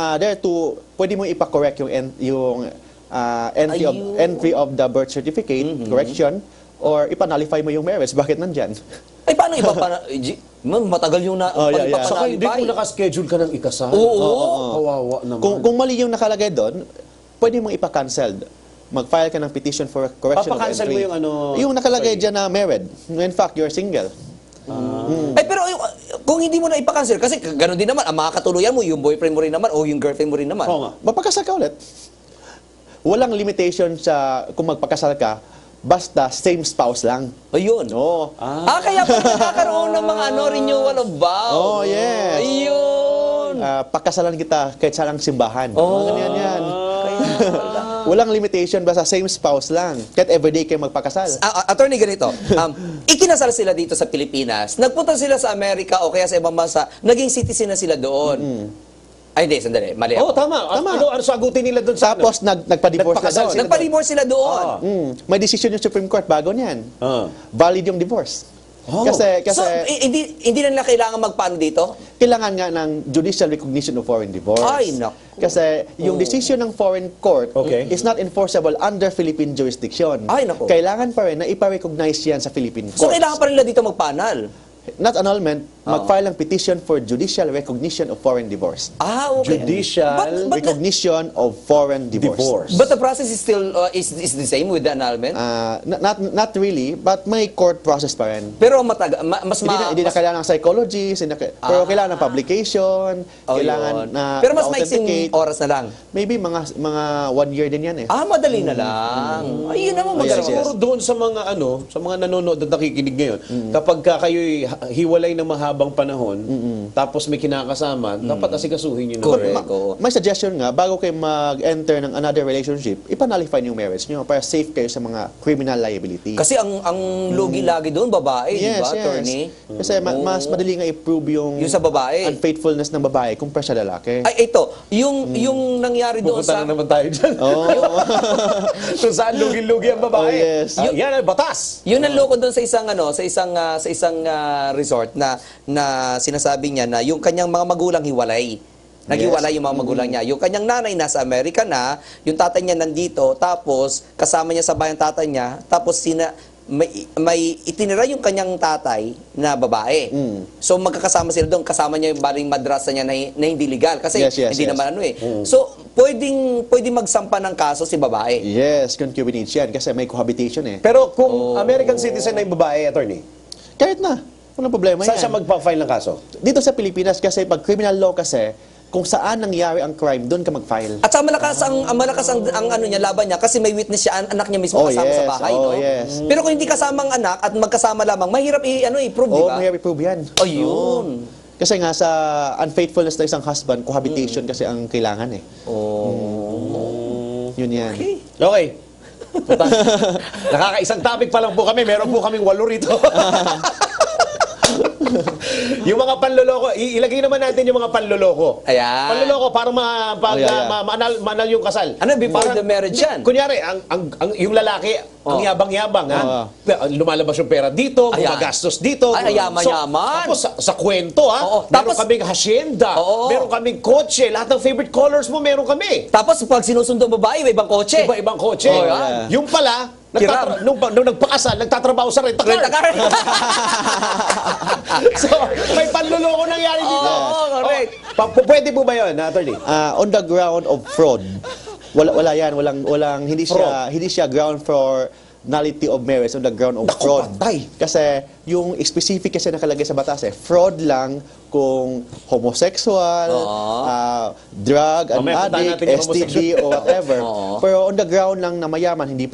[SPEAKER 3] pwede mong ipa-correct yung entry of the birth certificate, correction, or ipa-nullify mo yung marriage. Bakit nandyan?
[SPEAKER 2] Ay, paano iba pa matagal yung
[SPEAKER 3] yeah.
[SPEAKER 1] Saka hindi kung nakaschedule ka ng ikasal.
[SPEAKER 2] Oo.
[SPEAKER 1] Kawawa naman.
[SPEAKER 3] Kung mali yung nakalagay doon, pwede mong ipa-cancel. Mag-file ka ng petition for correction of
[SPEAKER 1] Papa-cancel
[SPEAKER 3] entry.
[SPEAKER 1] mo yung
[SPEAKER 3] Yung nakalagay dyan na married. In fact, you're single.
[SPEAKER 2] Ay, pero kung hindi mo na ipa-cancel, kasi gano'n din naman, ang makakatuluyan mo, yung boyfriend mo rin naman, o yung girlfriend mo rin naman.
[SPEAKER 1] Oo nga.
[SPEAKER 3] Mapagkasal ka ulit. Walang limitation sa kung magpakasal ka, basta same spouse lang.
[SPEAKER 2] Ayun.
[SPEAKER 3] Oo.
[SPEAKER 2] Kaya pa nagkakaroon ng mga renewal of vows.
[SPEAKER 3] Oh, yes.
[SPEAKER 2] Ayun.
[SPEAKER 3] Pagkasalan kita kahit sa lang simbahan.
[SPEAKER 2] Oh.
[SPEAKER 3] Ganyan yan. Walang limitation, basta same spouse lang. Kahit everyday kayo magpakasal.
[SPEAKER 2] Attorney, ganito. Ikinasal sila dito sa Pilipinas. Nagpunta sila sa Amerika o kaya sa ibang bansa. Naging citizen na sila doon. Ay, hindi. Sandali. Mali ako.
[SPEAKER 1] Tama. Ano sagutin nila doon sa
[SPEAKER 3] Tapos nagpa-divorce na
[SPEAKER 1] Nagpakasal
[SPEAKER 3] doon.
[SPEAKER 1] sila.
[SPEAKER 2] Nagpa-divorce sila doon.
[SPEAKER 3] May decision yung Supreme Court bago niyan. Valid yung divorce.
[SPEAKER 1] Oh.
[SPEAKER 3] Kasi
[SPEAKER 2] So, hindi na nila kailangan magpaano dito?
[SPEAKER 3] kailangan nga ng judicial recognition of foreign divorce.
[SPEAKER 2] Ay, naku.
[SPEAKER 3] Kasi yung decision ng foreign court
[SPEAKER 1] Okay.
[SPEAKER 3] is not enforceable under Philippine jurisdiction.
[SPEAKER 2] Ay, naku.
[SPEAKER 3] Kailangan pa rin na ipa-recognize yan sa Philippine court.
[SPEAKER 2] So, kailangan pa rin nila dito magpanal.
[SPEAKER 3] Not annulment, mag-file ng petition for judicial recognition of foreign divorce.
[SPEAKER 2] Okay.
[SPEAKER 1] Judicial
[SPEAKER 2] But
[SPEAKER 3] Recognition of foreign divorce.
[SPEAKER 2] the process is still is the same with the annulment?
[SPEAKER 3] Not really, but may court process pa rin.
[SPEAKER 2] Pero mas
[SPEAKER 3] Hindi na kailangan ng psychologist, pero kailangan ng publication, kailangan na
[SPEAKER 2] Pero mas maiksing
[SPEAKER 3] authenticate.
[SPEAKER 2] oras na lang.
[SPEAKER 3] Maybe mga 1 year din yan eh.
[SPEAKER 2] Madali na lang. Ayun naman maganda.
[SPEAKER 3] yes.
[SPEAKER 1] Siguro doon sa mga nanonood at nakikinig ngayon, kapag kayo'y hiwalay ng mahabang panahon, tapos may kinakasama, dapat asikasuhin yun.
[SPEAKER 2] Correct.
[SPEAKER 3] May suggestion nga, bago kayo mag-enter ng another relationship, ipa-nullify yung marriage nyo para safe kayo sa mga criminal liability.
[SPEAKER 2] Kasi ang lugi lagi doon babae, di ba, attorney?
[SPEAKER 3] Kasi mas madali nga i-prove yung
[SPEAKER 2] Yung sa babae.
[SPEAKER 3] unfaithfulness ng babae kumpara sa lalaki.
[SPEAKER 2] Ay, ito, yung nangyari doon
[SPEAKER 1] Pupunta
[SPEAKER 2] sa...
[SPEAKER 1] na naman tayo dyan. Kung saan lugi-lugi ang babae.
[SPEAKER 3] Oh, yes.
[SPEAKER 1] Yan ay batas.
[SPEAKER 2] Yun ang loko doon sa isang resort na sinasabi niya na yung kanyang mga magulang hiwalay. Naghiwalay yung mga magulang niya. Yung kanyang nanay nasa Amerika na, yung tatay niya nandito, tapos kasama niya sa bayan tatay niya, tapos may itinira yung kanyang tatay na babae. So magkakasama sila doon, kasama niya yung baling madrasa niya na hindi legal kasi
[SPEAKER 3] Yes,
[SPEAKER 2] hindi
[SPEAKER 3] yes.
[SPEAKER 2] naman So pwedeng magsampa ng kaso si babae.
[SPEAKER 3] Yes, concubinage yan kasi may cohabitation eh.
[SPEAKER 1] Pero kung American citizen na yung babae, attorney,
[SPEAKER 3] Kahit na, walang problema
[SPEAKER 1] saan
[SPEAKER 3] yan.
[SPEAKER 1] siya magpa-file ng kaso?
[SPEAKER 3] Dito sa Pilipinas kasi pag criminal law kasi, kung saan nangyari ang crime, doon ka mag-file.
[SPEAKER 2] At saka malakas ang ano niya, laban niya kasi may witness siya, anak niya mismo kasama sa bahay, no?
[SPEAKER 3] Yes.
[SPEAKER 2] Pero kung hindi kasama ang anak at magkasama lamang, mahirap i-prove, di ba?
[SPEAKER 3] Mahirap i-prove yan.
[SPEAKER 2] Ayun.
[SPEAKER 3] Kasi nga sa unfaithfulness ng isang husband, cohabitation kasi ang kailangan eh. Yun yan.
[SPEAKER 1] Okay. Nakakaisang topic pa lang po kami. Meron po kaming 8 rito. Yung mga panloloko, ilagay naman natin yung mga panloloko.
[SPEAKER 2] Ayan.
[SPEAKER 1] Panloloko para maanal yung kasal.
[SPEAKER 2] Ano, before the marriage yan?
[SPEAKER 1] Kunyari, yung lalaki, ang yabang-yabang, ha? Lumalabas yung pera dito,
[SPEAKER 2] Ayan.
[SPEAKER 1] gumagastos dito.
[SPEAKER 2] Ay, yaman-yaman.
[SPEAKER 1] Tapos sa kwento, ha?
[SPEAKER 2] Oo.
[SPEAKER 1] Meron
[SPEAKER 2] Tapos-
[SPEAKER 1] kaming hacienda,
[SPEAKER 2] Oo.
[SPEAKER 1] meron kaming kotse, lahat ng favorite colors mo, meron kami.
[SPEAKER 2] Tapos pag sinusundo ang babae, may ibang kotse.
[SPEAKER 1] Iba-ibang kotse.
[SPEAKER 2] Oh, yan.
[SPEAKER 1] Yung pala,
[SPEAKER 2] Kiram.
[SPEAKER 1] nung nagpakasal, nagtatrabaho sa rent-a-car.
[SPEAKER 2] Rent-a-car.
[SPEAKER 1] So, may panluloko nangyari dito.
[SPEAKER 2] Oo, correct.
[SPEAKER 1] Pwede po ba yun, attorney?
[SPEAKER 3] On the ground of fraud. Wala yan, hindi siya ground for nullity of marriage on the ground of
[SPEAKER 1] Naku,
[SPEAKER 3] fraud.
[SPEAKER 1] patay.
[SPEAKER 3] Kasi yung specific kasi nakalagay sa batas fraud lang kung homosexual, drug and
[SPEAKER 1] Mamaya, puntahan
[SPEAKER 3] addict,
[SPEAKER 1] natin yung
[SPEAKER 3] STD or whatever. Pero on the ground lang na mayaman, hindi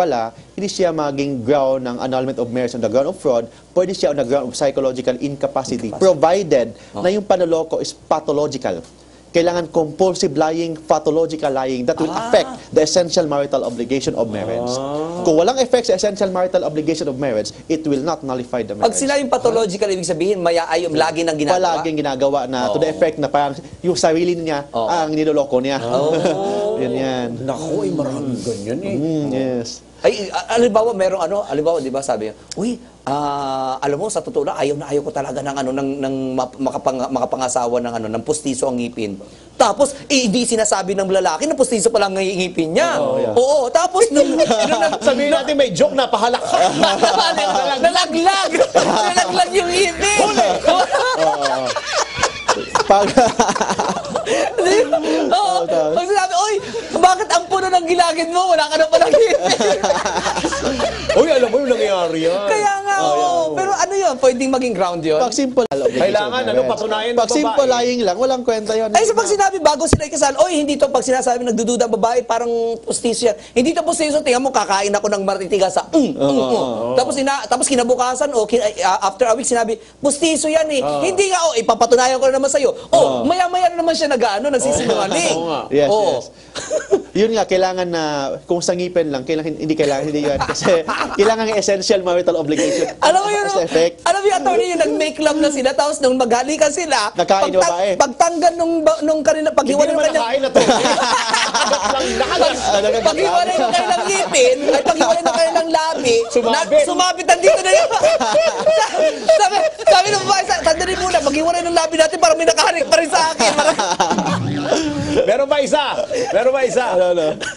[SPEAKER 3] siya maging ground ng annulment of marriage on the ground of fraud, pwede siya on the ground of psychological incapacity, provided na yung panloloko is pathological. Kailangan compulsive lying, pathological lying that will affect the essential marital obligation of marriage. Kung walang effect sa essential marital obligation of marriage, it will not nullify the marriage.
[SPEAKER 2] Pag sinabing pathological, ibig sabihin, lagi nang ginagawa.
[SPEAKER 3] Palaging ginagawa na to the effect na parang yung sarili niya ang niloloko niya. Yan.
[SPEAKER 1] Naku, maraming ganyan eh.
[SPEAKER 3] Yes.
[SPEAKER 2] Ay, alimbawa, alimbawa, di ba, sabi niya, uy, alam mo, sa totoo lang, ayaw ko talaga ng makapangasawa ng pustiso ang ngipin. Tapos, di sinasabi ng lalaki na pustiso pa lang ang ngipin niya. Oo, tapos,
[SPEAKER 1] Sabihin natin may joke na pahalak.
[SPEAKER 2] nalaglag! Nalaglag yung ngipin!
[SPEAKER 3] Pag
[SPEAKER 2] Oo. Pag sinabi, uy, bakit ang puno ng gilagid mo? Wala ka na palang ngipin.
[SPEAKER 1] Uy, alam mo yung nangyari yan.
[SPEAKER 2] Kaya nga, oo. Pero ano yun? Pwedeng maging ground yun?
[SPEAKER 3] pag simple
[SPEAKER 1] Kailangan, patunayan ng
[SPEAKER 3] Pag simple
[SPEAKER 1] babae.
[SPEAKER 3] lying lang, walang kwenta yun.
[SPEAKER 2] Ay, so pag sinabi, bago sila ikasal, oy, hindi to, pag sinasabi nagdududa ang babae, parang pustiso yan. Hindi to pustiso, tingnan mo, kakain ako ng martitigas sa Tapos kinabukasan, after a week, sinabi, pustiso yan eh. Hindi nga, ipapatunayan ko na naman sa'yo. Maya-maya na naman siya nagsisinungaling.
[SPEAKER 3] Yes. Yun nga, kailangan na, kung sa ngipin lang, hindi yun. Kasi kailangan ng essential marital obligation.
[SPEAKER 2] Alam mo yun,
[SPEAKER 3] As effect.
[SPEAKER 2] alam mo yung attorney, yung nag-make love na sila, tapos nung maghalikan sila,
[SPEAKER 3] Nakain yung babae.
[SPEAKER 2] pagtanggal nung kanila,
[SPEAKER 1] Hindi
[SPEAKER 2] paghiwalay
[SPEAKER 1] naman
[SPEAKER 2] ng kanyang...
[SPEAKER 1] nakain na to. Nakagas.
[SPEAKER 2] Paghiwalay ng kanilang ngipin, ay paghiwalay ng kanilang labi,
[SPEAKER 1] Sumabit.
[SPEAKER 2] sumabit nandito na yun. sabi ng babae, tandali muna, maghiwalay ng labi natin para may nakaharik pa rin sa akin.
[SPEAKER 1] Meron ba isa?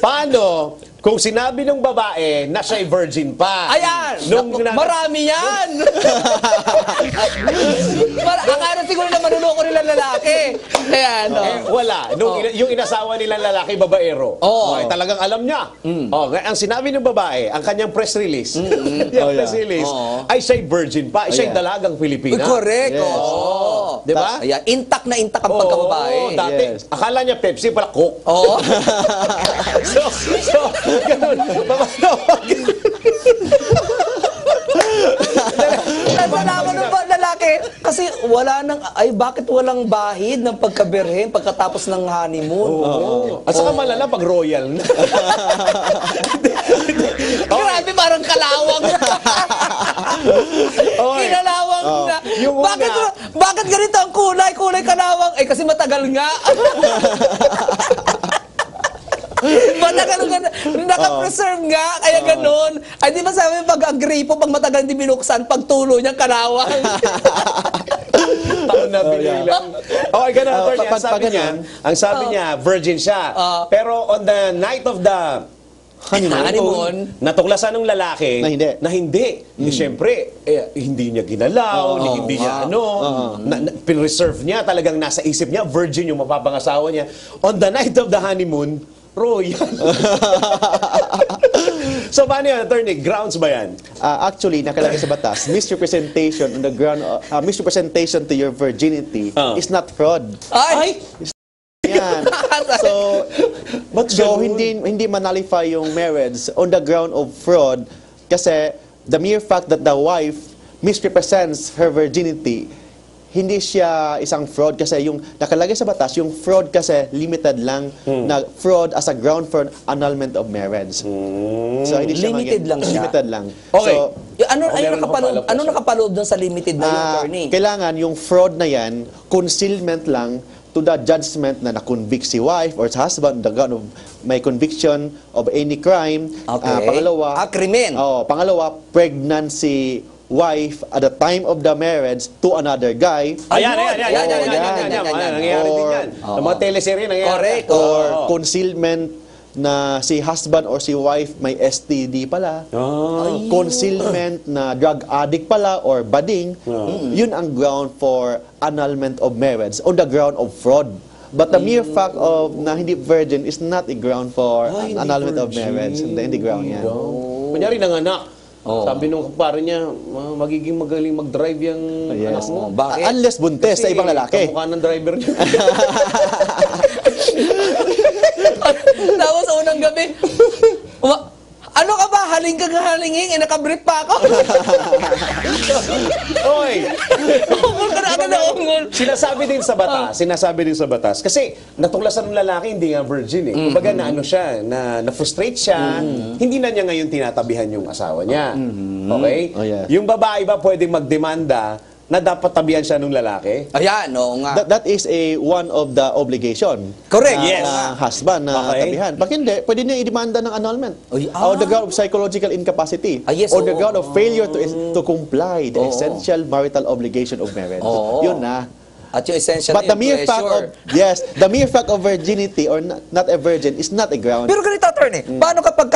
[SPEAKER 1] Paano kung sinabi ng babae na siya'y virgin pa?
[SPEAKER 2] Ayan!
[SPEAKER 1] Nung
[SPEAKER 2] Marami yan! Akala siguro na manunoko nilang lalaki. Ayan,
[SPEAKER 1] Wala. Yung inasawa nilang lalaki, babaero.
[SPEAKER 2] Oo.
[SPEAKER 1] Okay, talagang alam niya. Ang sinabi ng babae, ang kanyang press release, ay siya'y virgin pa, ay siya'y dalagang Pilipina.
[SPEAKER 2] Correct.
[SPEAKER 3] Yes.
[SPEAKER 2] Oo.
[SPEAKER 1] Di ba?
[SPEAKER 2] Ayan, intact na intact ang pagkababae.
[SPEAKER 1] Dati,
[SPEAKER 3] Yes.
[SPEAKER 1] akala niya Pepsi, pala Coke.
[SPEAKER 2] Oo.
[SPEAKER 1] So, ganun.
[SPEAKER 2] Nalaman ng lalaki, kasi bakit walang bahid ng pagkabirhen pagkatapos ng honeymoon?
[SPEAKER 1] At saka malala pag royal na.
[SPEAKER 2] Grabe, parang kalawang. Kinalawang na.
[SPEAKER 1] Yung una.
[SPEAKER 2] Bakit ganito ang kulay kalawang? Kasi matagal nga. Matagal nga, naka-preserve nga, kaya ganun. Ay, di ba sabi, pag ang grapo, pag matagal hindi binuksan, pag tulo niya, kalawang.
[SPEAKER 1] Taon na binilang. Okay, ganun, attorney. Ang sabi niya, virgin siya. Pero on the night of the honeymoon, natuklasan ng lalaki
[SPEAKER 3] Na hindi.
[SPEAKER 1] Siyempre, hindi niya ginalaw, hindi niya pinreserve niya, talagang nasa isip niya, virgin yung mapapangasawa niya. On the night of the honeymoon, royal. So, paano yan, attorney? Grounds ba yan?
[SPEAKER 3] Actually, nakalagay sa batas, misrepresentation on the ground, misrepresentation to your virginity is not fraud.
[SPEAKER 2] Ay!
[SPEAKER 3] Yan. So hindi manalify yung marriage on the ground of fraud kasi the mere fact that the wife misrepresents her virginity, hindi siya isang fraud kasi yung nakalagay sa batas, yung fraud kasi limited lang na fraud as a ground for annulment of marriage. So hindi siya
[SPEAKER 2] Limited lang siya?
[SPEAKER 3] Limited lang.
[SPEAKER 1] Okay.
[SPEAKER 3] So,
[SPEAKER 2] Ano nakapaloob doon sa limited na yung attorney?
[SPEAKER 3] kailangan yung fraud na yan, concealment lang to the judgment na na-convict si wife or sa husband, the ground of may conviction of any crime.
[SPEAKER 2] Okay.
[SPEAKER 3] Pangalawa,
[SPEAKER 2] krimen.
[SPEAKER 3] pangalawa, pregnancy wife at the time of the marriage to another guy.
[SPEAKER 1] Ayan.
[SPEAKER 2] Yan.
[SPEAKER 1] Nangyayari din yan. Sa mga teleserye nangyayari.
[SPEAKER 2] Correct.
[SPEAKER 3] Or
[SPEAKER 1] Oo.
[SPEAKER 3] concealment na si husband or si wife may STD pala. Concealment na drug addict pala or bading. Yun ang ground for annulment of marriage on the ground of fraud. But the mere fact of na hindi virgin is not a ground for annulment of marriage. Hindi ground yan.
[SPEAKER 1] Kunyari nanganak. Sabi nung kumpare niya, magiging magaling mag-drive yung anak mo.
[SPEAKER 2] Bakit?
[SPEAKER 3] Unless buntes sa ibang lalaki.
[SPEAKER 1] Kamukha ng driver niya.
[SPEAKER 2] Tapos sa unang gabi, ano ka ba? Haling ka halinging, nakabrief pa ako.
[SPEAKER 1] Oy!
[SPEAKER 2] Ungol ka na agad na ungol.
[SPEAKER 1] Sinasabi din sa batas. Kasi natuklasan ng lalaki, hindi nga virgin eh. Kumbaga na ano siya, na-frustrate siya, hindi na niya ngayon tinatabihan yung asawa niya. Okay?
[SPEAKER 3] Oh, yeah.
[SPEAKER 1] Yung babae ba pwedeng magdemanda na dapat tabihan siya ng lalaki?
[SPEAKER 2] Ayan, oo nga.
[SPEAKER 3] That is one of the obligation.
[SPEAKER 2] Correct,
[SPEAKER 3] na,
[SPEAKER 2] yes.
[SPEAKER 3] na husband na
[SPEAKER 1] Okay.
[SPEAKER 3] tabihan. Pag hindi, pwede niya i-demanda ng annulment.
[SPEAKER 2] Ay,
[SPEAKER 3] On the ground of psychological incapacity.
[SPEAKER 2] Yes,
[SPEAKER 3] on the
[SPEAKER 2] oo.
[SPEAKER 3] ground of failure to comply the
[SPEAKER 2] Oo.
[SPEAKER 3] essential marital obligation of marriage.
[SPEAKER 2] Oo.
[SPEAKER 3] Yun na.
[SPEAKER 2] At yung essential
[SPEAKER 3] But the mere fact of, the mere fact of virginity or not a virgin is not a ground.
[SPEAKER 2] Pero ganito, attorney, paano kapag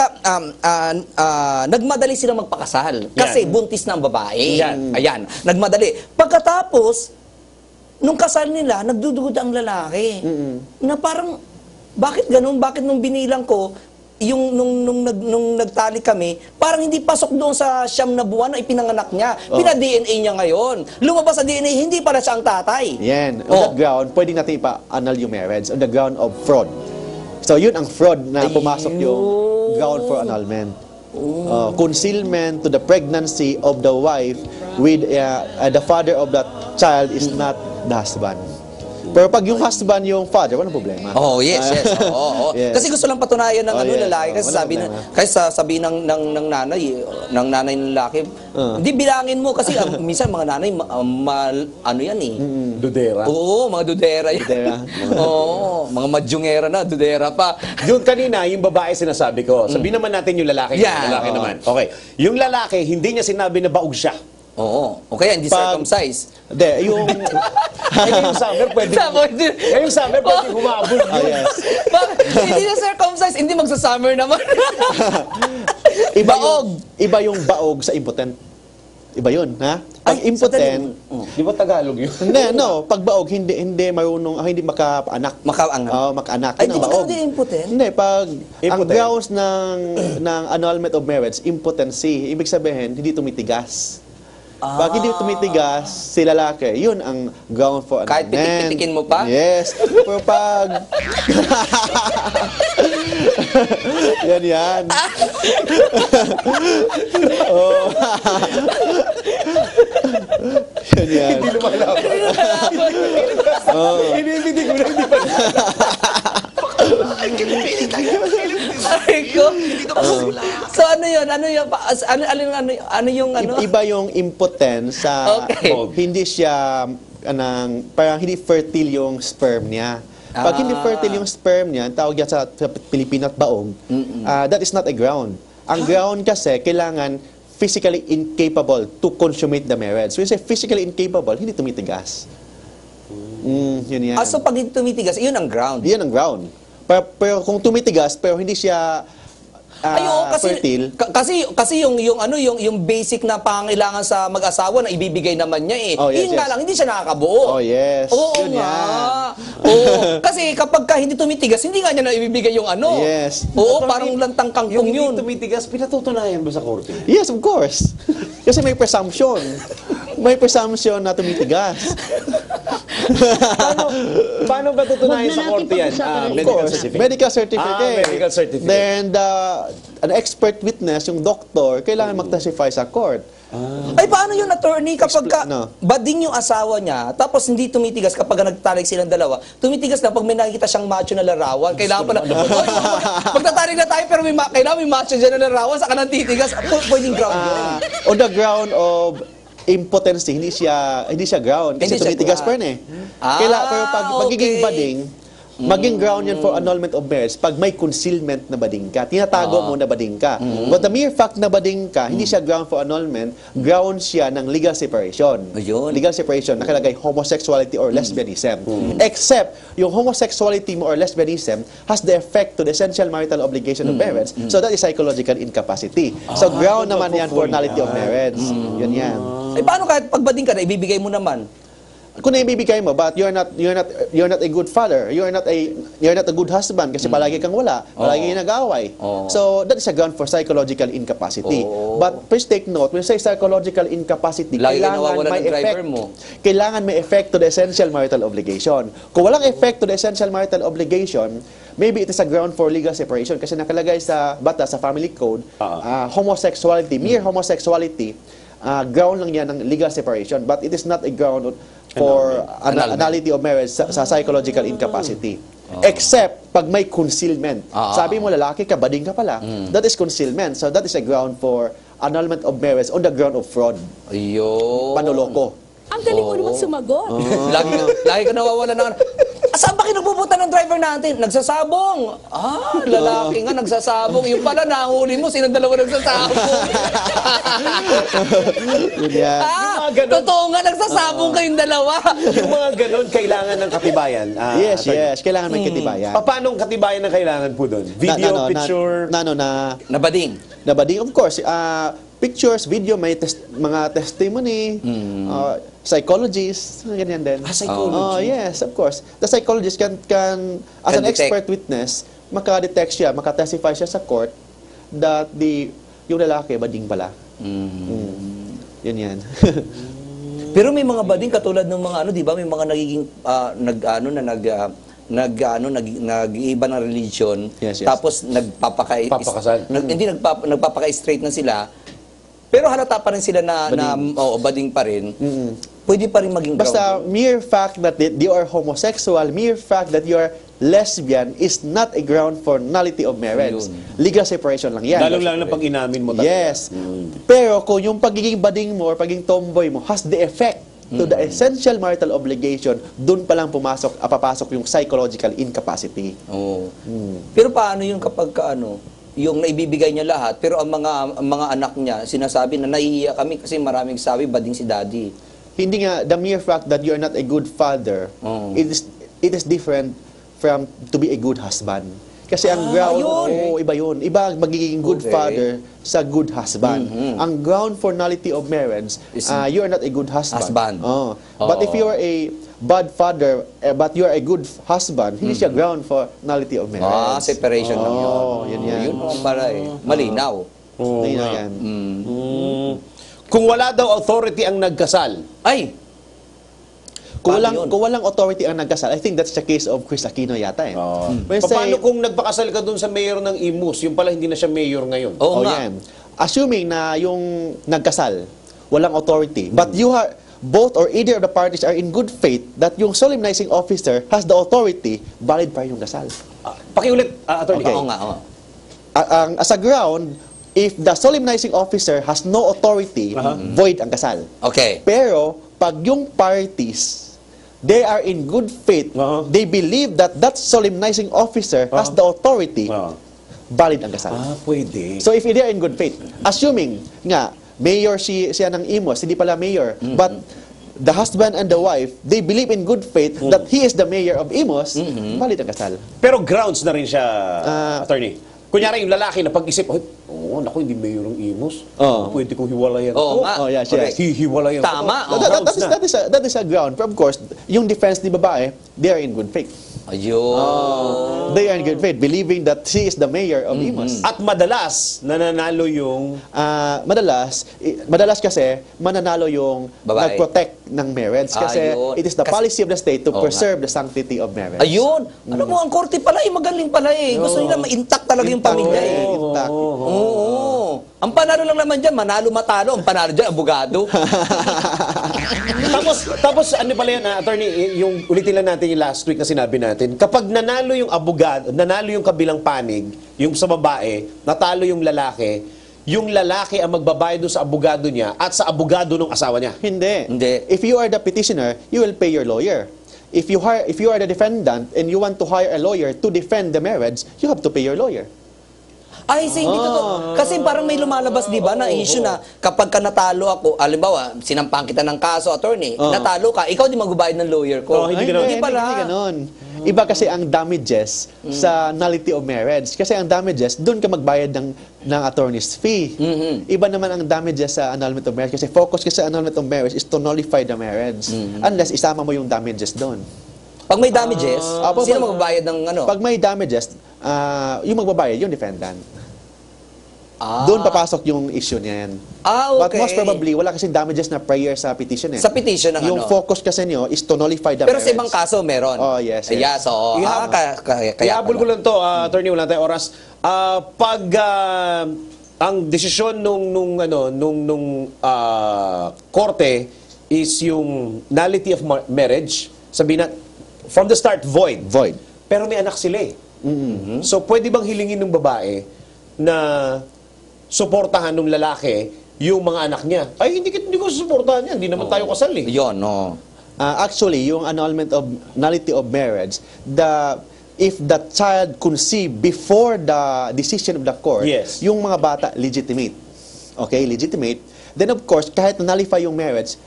[SPEAKER 2] nagmadali sila magpakasal? Kasi buntis na ang babae.
[SPEAKER 1] Yan.
[SPEAKER 2] Ayan, nagmadali. Pagkatapos, nung kasal nila, nagdudugod ang lalaki. Na parang, bakit ganun? Bakit nung binilang ko, yung nung nagtali kami, parang hindi pasok doon sa 9 na buwan na ipinanganak niya. Pina-DNA niya ngayon. Lumabas sa DNA, hindi pala siya ang tatay.
[SPEAKER 3] Yan. On that ground, pwede natin ipa-annul yung marriage on the ground of fraud. So, yun ang fraud na pumasok yung ground for annulment. Concealment to the pregnancy of the wife with the father of that child is not the husband. Pero pag yung husband yung father, walang problema.
[SPEAKER 2] Oh, yes. Oo.
[SPEAKER 3] Yes.
[SPEAKER 2] Kasi gusto lang patunayan ng
[SPEAKER 3] Yes.
[SPEAKER 2] lalaki kasi
[SPEAKER 3] Walang
[SPEAKER 2] sabi
[SPEAKER 3] problema.
[SPEAKER 2] sabi ng nanay ng lalaki, hindi bilangin mo kasi minsan mga nanay ano yan eh.
[SPEAKER 1] Dudera.
[SPEAKER 2] Oo, mga dudera yan.
[SPEAKER 3] Dudera.
[SPEAKER 2] Oo, mga madyungera na, dudera pa.
[SPEAKER 1] Yung kanina, yung babae sinasabi ko. Sabi naman natin yung lalaki.
[SPEAKER 2] Yan.
[SPEAKER 1] Yung lalaki naman. Okay. Yung lalaki, hindi niya sinabi na baog siya.
[SPEAKER 2] Oo. O kaya hindi circumcised.
[SPEAKER 3] Hindi, yung...
[SPEAKER 1] Kaya yung summer, pwede. Kaya yung summer, pwede humabol.
[SPEAKER 3] yes.
[SPEAKER 2] Bakit? Hindi na circumcised, hindi magsa-summer naman.
[SPEAKER 3] Iba yung baog sa impotent. Iba yun, ha? Pag
[SPEAKER 2] Ay,
[SPEAKER 3] impotent,
[SPEAKER 1] Di ba Tagalog yun?
[SPEAKER 3] pag baog, hindi marunong, hindi makaanak.
[SPEAKER 2] Makaanak.
[SPEAKER 3] Makaanak.
[SPEAKER 2] Ay,
[SPEAKER 3] Yun
[SPEAKER 2] di
[SPEAKER 3] ang
[SPEAKER 2] ba
[SPEAKER 3] baog.
[SPEAKER 2] hindi impotent?
[SPEAKER 3] Hindi, pag ang
[SPEAKER 1] Impotent.
[SPEAKER 3] grounds ng annulment of marriage, impotency, ibig sabihin, hindi tumitigas. Pag hindi tumitigas si lalaki, yun ang ground for annulment.
[SPEAKER 2] Kahit pitik-pitikin mo pa?
[SPEAKER 3] Yes. Pero pag... yan. Oh. yan.
[SPEAKER 1] Hindi lumalaban. Inibidig mo na, hindi pa.
[SPEAKER 2] Ay ko. So ano yun? Ano yung
[SPEAKER 3] Iba yung impotence sa
[SPEAKER 2] Okay.
[SPEAKER 3] hindi siya parang hindi fertile yung sperm niya. Pag hindi fertile yung sperm niya, tawag yan sa Pilipino at baog, that is not a ground. Ang ground kasi, kailangan physically incapable to consummate the marriage. So, when you say physically incapable, hindi tumitigas. Yun yan.
[SPEAKER 2] so pag hindi tumitigas, yun ang ground.
[SPEAKER 3] Yan ang ground. Pero kung tumitigas, pero hindi siya fertile.
[SPEAKER 2] Kasi yung basic na pangailangan sa mag-asawa na ibibigay naman niya eh.
[SPEAKER 3] Oh, yes,
[SPEAKER 2] Yun nga
[SPEAKER 3] yes.
[SPEAKER 2] lang, hindi siya nakakabuo.
[SPEAKER 3] Oh, yes.
[SPEAKER 2] Oo
[SPEAKER 3] Yun
[SPEAKER 2] nga.
[SPEAKER 3] yan.
[SPEAKER 2] Oo. Kasi kapag hindi tumitigas, hindi nga niya na ibibigay yung ano.
[SPEAKER 3] Yes.
[SPEAKER 2] Oo, parang lantang
[SPEAKER 1] Yung
[SPEAKER 2] kangkong
[SPEAKER 1] hindi
[SPEAKER 2] yun.
[SPEAKER 1] tumitigas, pinatutunayan ba sa korte?
[SPEAKER 3] Yes, of course. Kasi may presumption. May presumption na tumitigas.
[SPEAKER 1] Paano ba tutunayan
[SPEAKER 4] Huwag na
[SPEAKER 1] sa
[SPEAKER 4] natin
[SPEAKER 1] korte yan?
[SPEAKER 4] pag-usapan
[SPEAKER 3] Of
[SPEAKER 1] Medical
[SPEAKER 3] course,
[SPEAKER 1] certificate.
[SPEAKER 3] medical certificate.
[SPEAKER 1] Medical certificate.
[SPEAKER 3] Then, an expert witness, yung doktor, kailangan mag-testify sa court.
[SPEAKER 2] Ay, paano yun, attorney, kapag
[SPEAKER 3] No.
[SPEAKER 2] bading yung asawa niya, tapos hindi tumitigas kapag nagtatalig silang dalawa, tumitigas na pag may nakikita siyang macho na larawan, kailangan pala, magtatalig na tayo pero kailangan may macho dyan na larawan, saka nang titigas, pwedeng ground yun.
[SPEAKER 3] On the ground of impotency, hindi siya ground kasi
[SPEAKER 2] Hindi siya
[SPEAKER 3] tumitigas
[SPEAKER 2] ground.
[SPEAKER 3] pa rin pero pag magiging
[SPEAKER 2] okay.
[SPEAKER 3] bading, maging ground yan for annulment of marriage pag may concealment na bading ka. Tinatago mo na bading ka. But the mere fact na bading ka, hindi siya ground for annulment, ground siya ng legal separation.
[SPEAKER 2] Ayun.
[SPEAKER 3] Legal separation, nakalagay homosexuality or lesbianism. Except, yung homosexuality mo or lesbianism has the effect to the essential marital obligation of marriage. So that is psychological incapacity. So ground naman yan for nullity of marriage. Yun yan.
[SPEAKER 2] Ay, paano kahit pag bading ka na, ibibigay mo naman?
[SPEAKER 3] Kung naibibigay mo, but you're not a good father, you're not a good husband kasi palagi kang wala, palagi kang nag-aaway. So that is a ground for psychological incapacity. But please take note, when you say psychological incapacity,
[SPEAKER 2] Lagi ka
[SPEAKER 3] kailangan
[SPEAKER 2] nawawalan
[SPEAKER 3] may
[SPEAKER 2] ng driver
[SPEAKER 3] effect.
[SPEAKER 2] mo.
[SPEAKER 3] Kailangan may effect to the essential marital obligation. Kung walang effect to the essential marital obligation, maybe it is a ground for legal separation kasi nakalagay sa batas, sa family code, homosexuality, mere homosexuality, ground lang yan ng legal separation, but it is not a ground for annulment of marriage sa psychological incapacity. Except pag may concealment. Sabi mo lalaki ka, bading ka pala. That is concealment. So that is a ground for annulment of marriage on the ground of fraud.
[SPEAKER 2] Ayun.
[SPEAKER 3] Panoloko.
[SPEAKER 5] Ang galing mo naman sumagot.
[SPEAKER 2] Lagi ka nawawala ng... Saan ba kayo nagpupunta ng driver natin? Nagsasabong. Lalaki nga, nagsasabong. Yung pala, nahuli mo, sinong dalawa nagsasabong?
[SPEAKER 3] Yun yan.
[SPEAKER 2] Totoo nga, nagsasabong kayong dalawa.
[SPEAKER 1] Yung mga ganun, kailangan ng katibayan.
[SPEAKER 3] Yes,
[SPEAKER 1] attorney.
[SPEAKER 3] yes. Kailangan may katibayan.
[SPEAKER 1] Paano ang katibayan na kailangan po doon? Video, picture?
[SPEAKER 2] Nabading.
[SPEAKER 3] Nabading, of course. Pictures, video, may mga testimony, psychologists, ganyan din.
[SPEAKER 2] Psychology?
[SPEAKER 3] Yes, of course. The psychologist can as
[SPEAKER 2] Can
[SPEAKER 3] an
[SPEAKER 2] detect.
[SPEAKER 3] expert witness, makadetect siya, makatestify siya sa court that yung lalaki, bading pala. Yun yan.
[SPEAKER 2] Pero may mga bading katulad ng mga di ba, may mga nagiging nag-iiba ng religion,
[SPEAKER 3] Yes, yes.
[SPEAKER 2] tapos
[SPEAKER 1] Papakasal.
[SPEAKER 2] nagpapaka-straight na sila, pero halata pa rin sila na bading pa rin. Pwede pa rin maging
[SPEAKER 3] Basta
[SPEAKER 2] ground.
[SPEAKER 3] mere fact that you are homosexual, mere fact that you are lesbian is not a ground for nullity of marriage. Legal separation lang yan.
[SPEAKER 1] Lalong-lalo na pag inamin mo talaga.
[SPEAKER 3] Yes. Pero kung yung pagiging bading mo or pagiging tomboy mo has the effect to the essential marital obligation, dun pa lang papasok yung psychological incapacity.
[SPEAKER 2] Oo. Pero paano yung kapag yung naibibigay niya lahat, pero ang mga anak niya sinasabi na nahihiya kami kasi maraming sabi bading si daddy.
[SPEAKER 3] Hindi nga, the mere fact that you are not a good father, it is different from to be a good husband. Kasi ang ground, iba yun. Iba ang magiging good father sa good husband. Ang ground for nullity of marriage, you are not a good husband. But if you are a bad father, but you are a good husband, hindi siya ground for nullity of marriage.
[SPEAKER 2] Separation lang yun.
[SPEAKER 3] Yun yan.
[SPEAKER 2] Yun naman para malinaw.
[SPEAKER 3] Yun yan.
[SPEAKER 1] Kung wala daw authority ang nagkasal,
[SPEAKER 2] Ay!
[SPEAKER 3] Kung
[SPEAKER 2] Paano yun?
[SPEAKER 3] walang authority ang nagkasal, I think that's the case of Chris Aquino yata eh. When
[SPEAKER 1] paano kung nagpakasal ka dun sa mayor ng Imus, yung pala hindi na siya mayor ngayon?
[SPEAKER 2] Oo nga.
[SPEAKER 3] yan. Assuming na yung nagkasal, walang authority, but you are both or either of the parties are in good faith that yung solemnizing officer has the authority, valid pa rin yung kasal.
[SPEAKER 1] Pakiulit, attorney.
[SPEAKER 3] Okay.
[SPEAKER 2] Oo nga.
[SPEAKER 3] As a ground, if the solemnizing officer has no authority, void ang kasal.
[SPEAKER 2] Okay.
[SPEAKER 3] Pero pag yung parties, they are in good faith, they believe that that solemnizing officer has the authority, valid ang kasal.
[SPEAKER 1] Pwede.
[SPEAKER 3] So if they are in good faith, assuming nga, mayor siya ng Imos, hindi pala mayor, but the husband and the wife, they believe in good faith that he is the mayor of Imos, valid ang kasal.
[SPEAKER 1] Pero grounds na rin siya, attorney. Kunyari yung lalaki na pag-isip, naku, hindi mayor ng Imus. Pwede kong hiwalayan.
[SPEAKER 3] Yes, yes.
[SPEAKER 1] Hihiwalayan.
[SPEAKER 2] Tama.
[SPEAKER 3] That is a ground. But of course, yung defense ni babae, they are in good faith.
[SPEAKER 2] Ayun.
[SPEAKER 3] They are in good faith, believing that she is the mayor of Imus.
[SPEAKER 1] At madalas, nananalo yung...
[SPEAKER 3] Madalas kasi, mananalo yung
[SPEAKER 2] Babae.
[SPEAKER 3] nag-protect ng marriage. Kasi
[SPEAKER 2] Ayun.
[SPEAKER 3] it is the
[SPEAKER 2] Kasi-
[SPEAKER 3] policy of the state to
[SPEAKER 2] Oo
[SPEAKER 3] preserve the sanctity of marriage.
[SPEAKER 2] Ayun. Alam mo, ang korte pala, magaling pala eh. Gusto nila ma-intact talaga yung pamilya eh.
[SPEAKER 3] Intact.
[SPEAKER 2] Oo. Ang panalo lang naman dyan, manalo matalo. Ang panalo dyan, abogado.
[SPEAKER 1] tapos ano pala yan, attorney, yung ulitin lang natin yung last week na sinabi natin, kapag nanalo yung abogado, nanalo yung kabilang panig, yung sa babae, natalo yung lalaki ang magbabayad doon sa abogado niya at sa abogado ng asawa niya.
[SPEAKER 3] Hindi.
[SPEAKER 2] Hindi.
[SPEAKER 3] If you are the petitioner, you will pay your lawyer. If you are the defendant and you want to hire a lawyer to defend the marriage, you have to pay your lawyer.
[SPEAKER 2] Ay, hindi totoo. Kasi parang may lumalabas, di ba, na issue na kapag ka natalo ako, alimbawa, sinampang kita ng kaso, attorney, natalo ka, ikaw di magbabayad ng lawyer ko.
[SPEAKER 1] Hindi
[SPEAKER 3] Ay,
[SPEAKER 1] ganun.
[SPEAKER 2] Hindi pala.
[SPEAKER 3] Hindi ganun. Iba kasi ang damages sa nullity of marriage. Kasi ang damages, doon ka magbayad ng attorney's fee. Iba naman ang damages sa annulment of marriage. Kasi focus kasi sa annulment of marriage is to nullify the marriage. Unless isama mo yung damages doon.
[SPEAKER 2] Pag may damages, sino magbabayad ng ano?
[SPEAKER 3] Pag may damages, yung magbabayad, yung defendant. Doon papasok yung issue niyan. But
[SPEAKER 2] Okay.
[SPEAKER 3] most probably, wala kasing damages na prior sa petition eh.
[SPEAKER 2] Sa petition ng
[SPEAKER 3] Yung
[SPEAKER 2] ano?
[SPEAKER 3] focus kasi niyo is to nullify the
[SPEAKER 2] Pero
[SPEAKER 3] marriage.
[SPEAKER 2] sa ibang kaso, meron.
[SPEAKER 3] Oh, yes, yes.
[SPEAKER 2] Yes, oo. Kaya
[SPEAKER 1] Ihabol ko
[SPEAKER 2] pala.
[SPEAKER 1] lang to, attorney, wala tayong oras. Pag ang desisyon nung korte is yung nullity of marriage, sabihin na, from the start, void.
[SPEAKER 3] Void.
[SPEAKER 1] Pero may anak sila eh. So, pwede bang hilingin ng babae na suportahan ng lalaki yung mga anak niya? Ay, hindi ko susuportahan yan. Hindi naman tayo kasal eh.
[SPEAKER 2] Yun, no.
[SPEAKER 3] Actually, yung annulment of nullity of marriage, if the child conceived before the decision of the court,
[SPEAKER 1] Yes.
[SPEAKER 3] yung mga bata legitimate. Okay, legitimate. Then of course, kahit nullify yung marriage,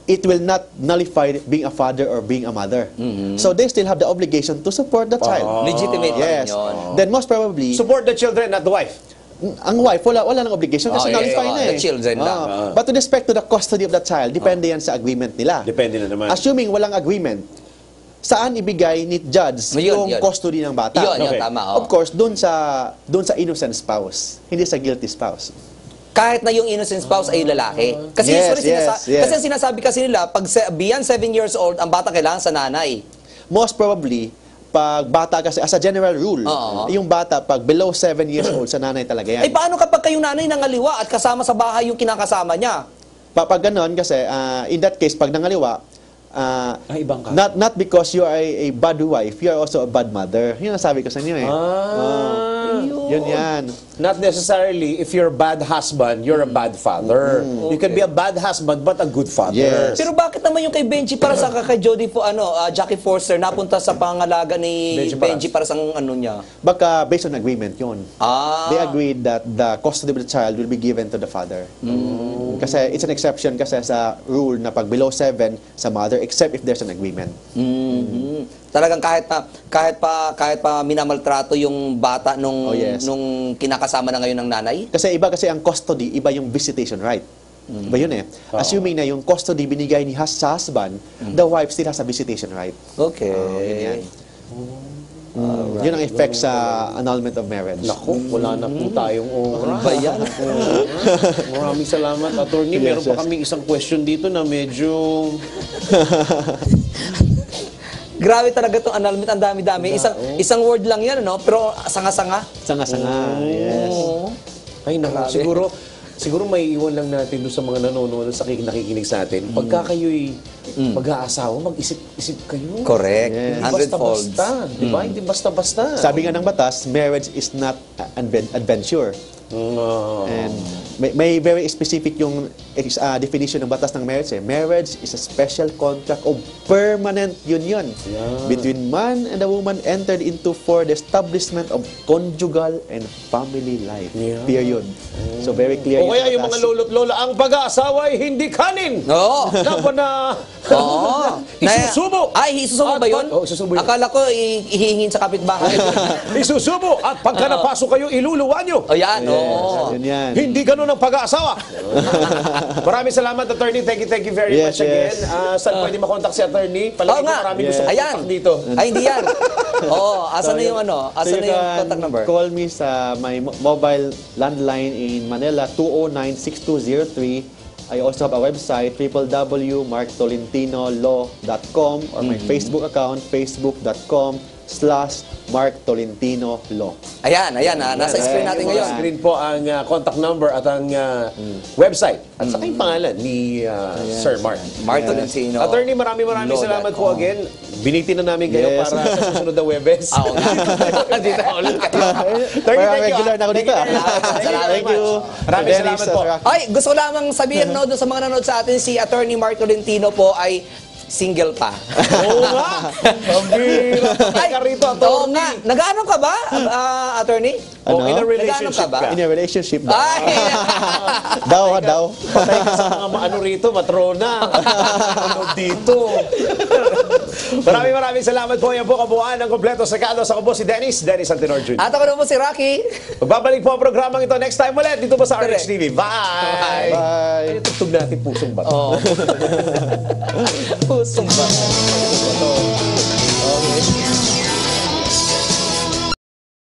[SPEAKER 3] it will not nullify being a father or being a mother. So they still have the obligation to support the child.
[SPEAKER 2] Legitimate pa rin
[SPEAKER 3] Yes.
[SPEAKER 2] yun.
[SPEAKER 3] Then most probably,
[SPEAKER 1] Support the children, not the wife.
[SPEAKER 3] ang wife, wala ng obligation kasi
[SPEAKER 2] Oh, yeah,
[SPEAKER 3] nullify
[SPEAKER 2] yeah,
[SPEAKER 3] na eh.
[SPEAKER 2] the children lang.
[SPEAKER 3] But with respect to the custody of the child, depende yan sa agreement nila.
[SPEAKER 1] Depende na naman.
[SPEAKER 3] Assuming walang agreement, saan ibigay ni judge yung
[SPEAKER 2] Yun.
[SPEAKER 3] custody ng bata?
[SPEAKER 2] Yun,
[SPEAKER 1] Okay.
[SPEAKER 2] tama.
[SPEAKER 3] Of course, doon sa innocent spouse, hindi sa guilty spouse.
[SPEAKER 2] Kahit na yung innocent spouse ay lalaki. Kasi
[SPEAKER 3] Yes,
[SPEAKER 2] usually
[SPEAKER 3] yes, yes.
[SPEAKER 2] kasi ang sinasabi kasi nila, pag beyond 7 years old, ang bata kailangan sa nanay.
[SPEAKER 3] Most probably, pag bata kasi, as a general rule,
[SPEAKER 2] Oo.
[SPEAKER 3] yung bata, pag below 7 years old, sa nanay talaga yan.
[SPEAKER 2] Ay paano kapag kayong nanay nangaliwa at kasama sa bahay yung kinakasama niya?
[SPEAKER 3] Pag ganon, kasi, in that case, pag nangaliwa,
[SPEAKER 1] ibang kaso.
[SPEAKER 3] not because you are a bad wife, you are also a bad mother. Yun ang sabi ko sa inyo eh. Yun yan.
[SPEAKER 1] Not necessarily, if you're a bad husband, you're a bad father. You can be a bad husband, but a good father.
[SPEAKER 3] Yes.
[SPEAKER 2] Pero bakit naman yung kay Benji para sa kay Jody Jackie Forster napunta sa pangalaga ni
[SPEAKER 1] Benji
[SPEAKER 2] para sa ano niya?
[SPEAKER 3] Baka based on agreement yun.
[SPEAKER 2] Ah.
[SPEAKER 3] They agreed that the custody of the child will be given to the father. Kasi it's an exception kasi sa rule na pag below 7 sa mother, except if there's an agreement.
[SPEAKER 2] Talagang kahit pa minamaltrato yung bata nung
[SPEAKER 3] Oh, yes.
[SPEAKER 2] nung kinakasama na ngayon ng nanay.
[SPEAKER 3] Kasi iba kasi ang custody, iba yung visitation right. Iba yun eh. Assuming na yung custody binigay ni sa husband, the wife still has a visitation right.
[SPEAKER 2] Okay.
[SPEAKER 3] Yun yan. Yun ang effect sa annulment of marriage.
[SPEAKER 1] Naku, wala na po tayong oras.
[SPEAKER 2] Ba yan?
[SPEAKER 1] Maraming salamat, attorney.
[SPEAKER 3] Yes,
[SPEAKER 1] Meron pa
[SPEAKER 3] yes.
[SPEAKER 1] kami isang question dito na medyo...
[SPEAKER 2] Grabe talaga itong annulment, ang dami-dami. Isang word lang yan, ano? Pero sanga-sanga.
[SPEAKER 3] Sanga-sanga. Yes.
[SPEAKER 1] Ay, naku, siguro may iwan lang natin doon sa mga nanonood sa nakikinig sa atin. Pagka kayo'y mag-aasawa, mag-isip-isip kayo.
[SPEAKER 2] Correct.
[SPEAKER 3] Yes.
[SPEAKER 1] Hindi
[SPEAKER 2] 100 folds.
[SPEAKER 1] basta-basta. Di ba? Hindi basta-basta.
[SPEAKER 3] Sabi nga ng batas, marriage is not adventure. And may very specific yung definition ng batas ng marriage. Marriage is a special contract of permanent union between man and a woman entered into for the establishment of conjugal and family life. Period. So very clear
[SPEAKER 1] O kaya yung
[SPEAKER 3] batas.
[SPEAKER 1] mga lolo't lola, ang pag-aasawa ay hindi kanin.
[SPEAKER 2] Oo.
[SPEAKER 1] Dapat na
[SPEAKER 2] Oo.
[SPEAKER 1] isusubo.
[SPEAKER 2] Ay, isusubo ba yun?
[SPEAKER 1] Oo, isusubo yun.
[SPEAKER 2] Akala ko ihihingin sa kapitbahay.
[SPEAKER 1] Isusubo at pagka napasok kayo, iluluwa nyo.
[SPEAKER 2] O yan, Oo.
[SPEAKER 3] Yun yan.
[SPEAKER 1] Hindi ganun ang pag-aasawa. Maraming salamat, attorney. Thank you very
[SPEAKER 3] Yes,
[SPEAKER 1] much again.
[SPEAKER 3] yes.
[SPEAKER 1] Saan pwede makontak si attorney? Palagi
[SPEAKER 2] Oo
[SPEAKER 1] ko
[SPEAKER 2] nga.
[SPEAKER 1] maraming gusto
[SPEAKER 2] Ayan.
[SPEAKER 1] makontak dito.
[SPEAKER 2] Ay, hindi yan. Oo, asan na yung ano? Asan na
[SPEAKER 3] you
[SPEAKER 2] yung
[SPEAKER 3] can
[SPEAKER 2] contact number?
[SPEAKER 3] call me sa my mobile landline in Manila, 209-6203. I also have a website, www.marktolentinolow.com, or my Facebook account, facebook.com/marktolentino.law.
[SPEAKER 2] Ayan, nasa screen natin ngayon.
[SPEAKER 1] Screen po ang contact number at ang website. At saka yung pangalan ni Sir Mark.
[SPEAKER 2] Mark Tolentino.
[SPEAKER 1] Attorney, maraming salamat po again. Biniti na namin kayo
[SPEAKER 3] Yes.
[SPEAKER 1] para sa susunod na Webes.
[SPEAKER 2] Oo nga. Dito ulit kayo.
[SPEAKER 1] Attorney,
[SPEAKER 3] Parang
[SPEAKER 1] thank you.
[SPEAKER 3] regular na ako dito.
[SPEAKER 1] Thank you. Maraming
[SPEAKER 3] Dennis,
[SPEAKER 1] salamat po.
[SPEAKER 3] Sir Rocky.
[SPEAKER 2] Ay, gusto ko lamang sabihin no, doon sa mga nanonood sa atin, si Attorney Mark Tolentino po ay single pa.
[SPEAKER 1] Oo nga. Ang bira. Teka rito,
[SPEAKER 2] Oo
[SPEAKER 1] attorney.
[SPEAKER 2] nga. Nag-ano ka ba, Attorney?
[SPEAKER 1] O, in a
[SPEAKER 3] Ano?
[SPEAKER 1] relationship
[SPEAKER 2] Nag-ano ka ba?
[SPEAKER 1] ka.
[SPEAKER 3] In a relationship daw.
[SPEAKER 2] Ay!
[SPEAKER 3] Daw.
[SPEAKER 1] Patay ka sa mga ano rito, matrona. Ano dito. Maraming salamat po. Yan po kabuuan ng kompleto sakado. Sa po si Dennis Antenor Jr.
[SPEAKER 2] At ako naman po si Rocky.
[SPEAKER 1] Magbabalik po ang programang ito next time ulit dito po sa
[SPEAKER 2] Correct.
[SPEAKER 1] RH TV. Bye!
[SPEAKER 3] Bye.
[SPEAKER 1] Ay, tugtog natin pusong bato.
[SPEAKER 2] Pusong ba?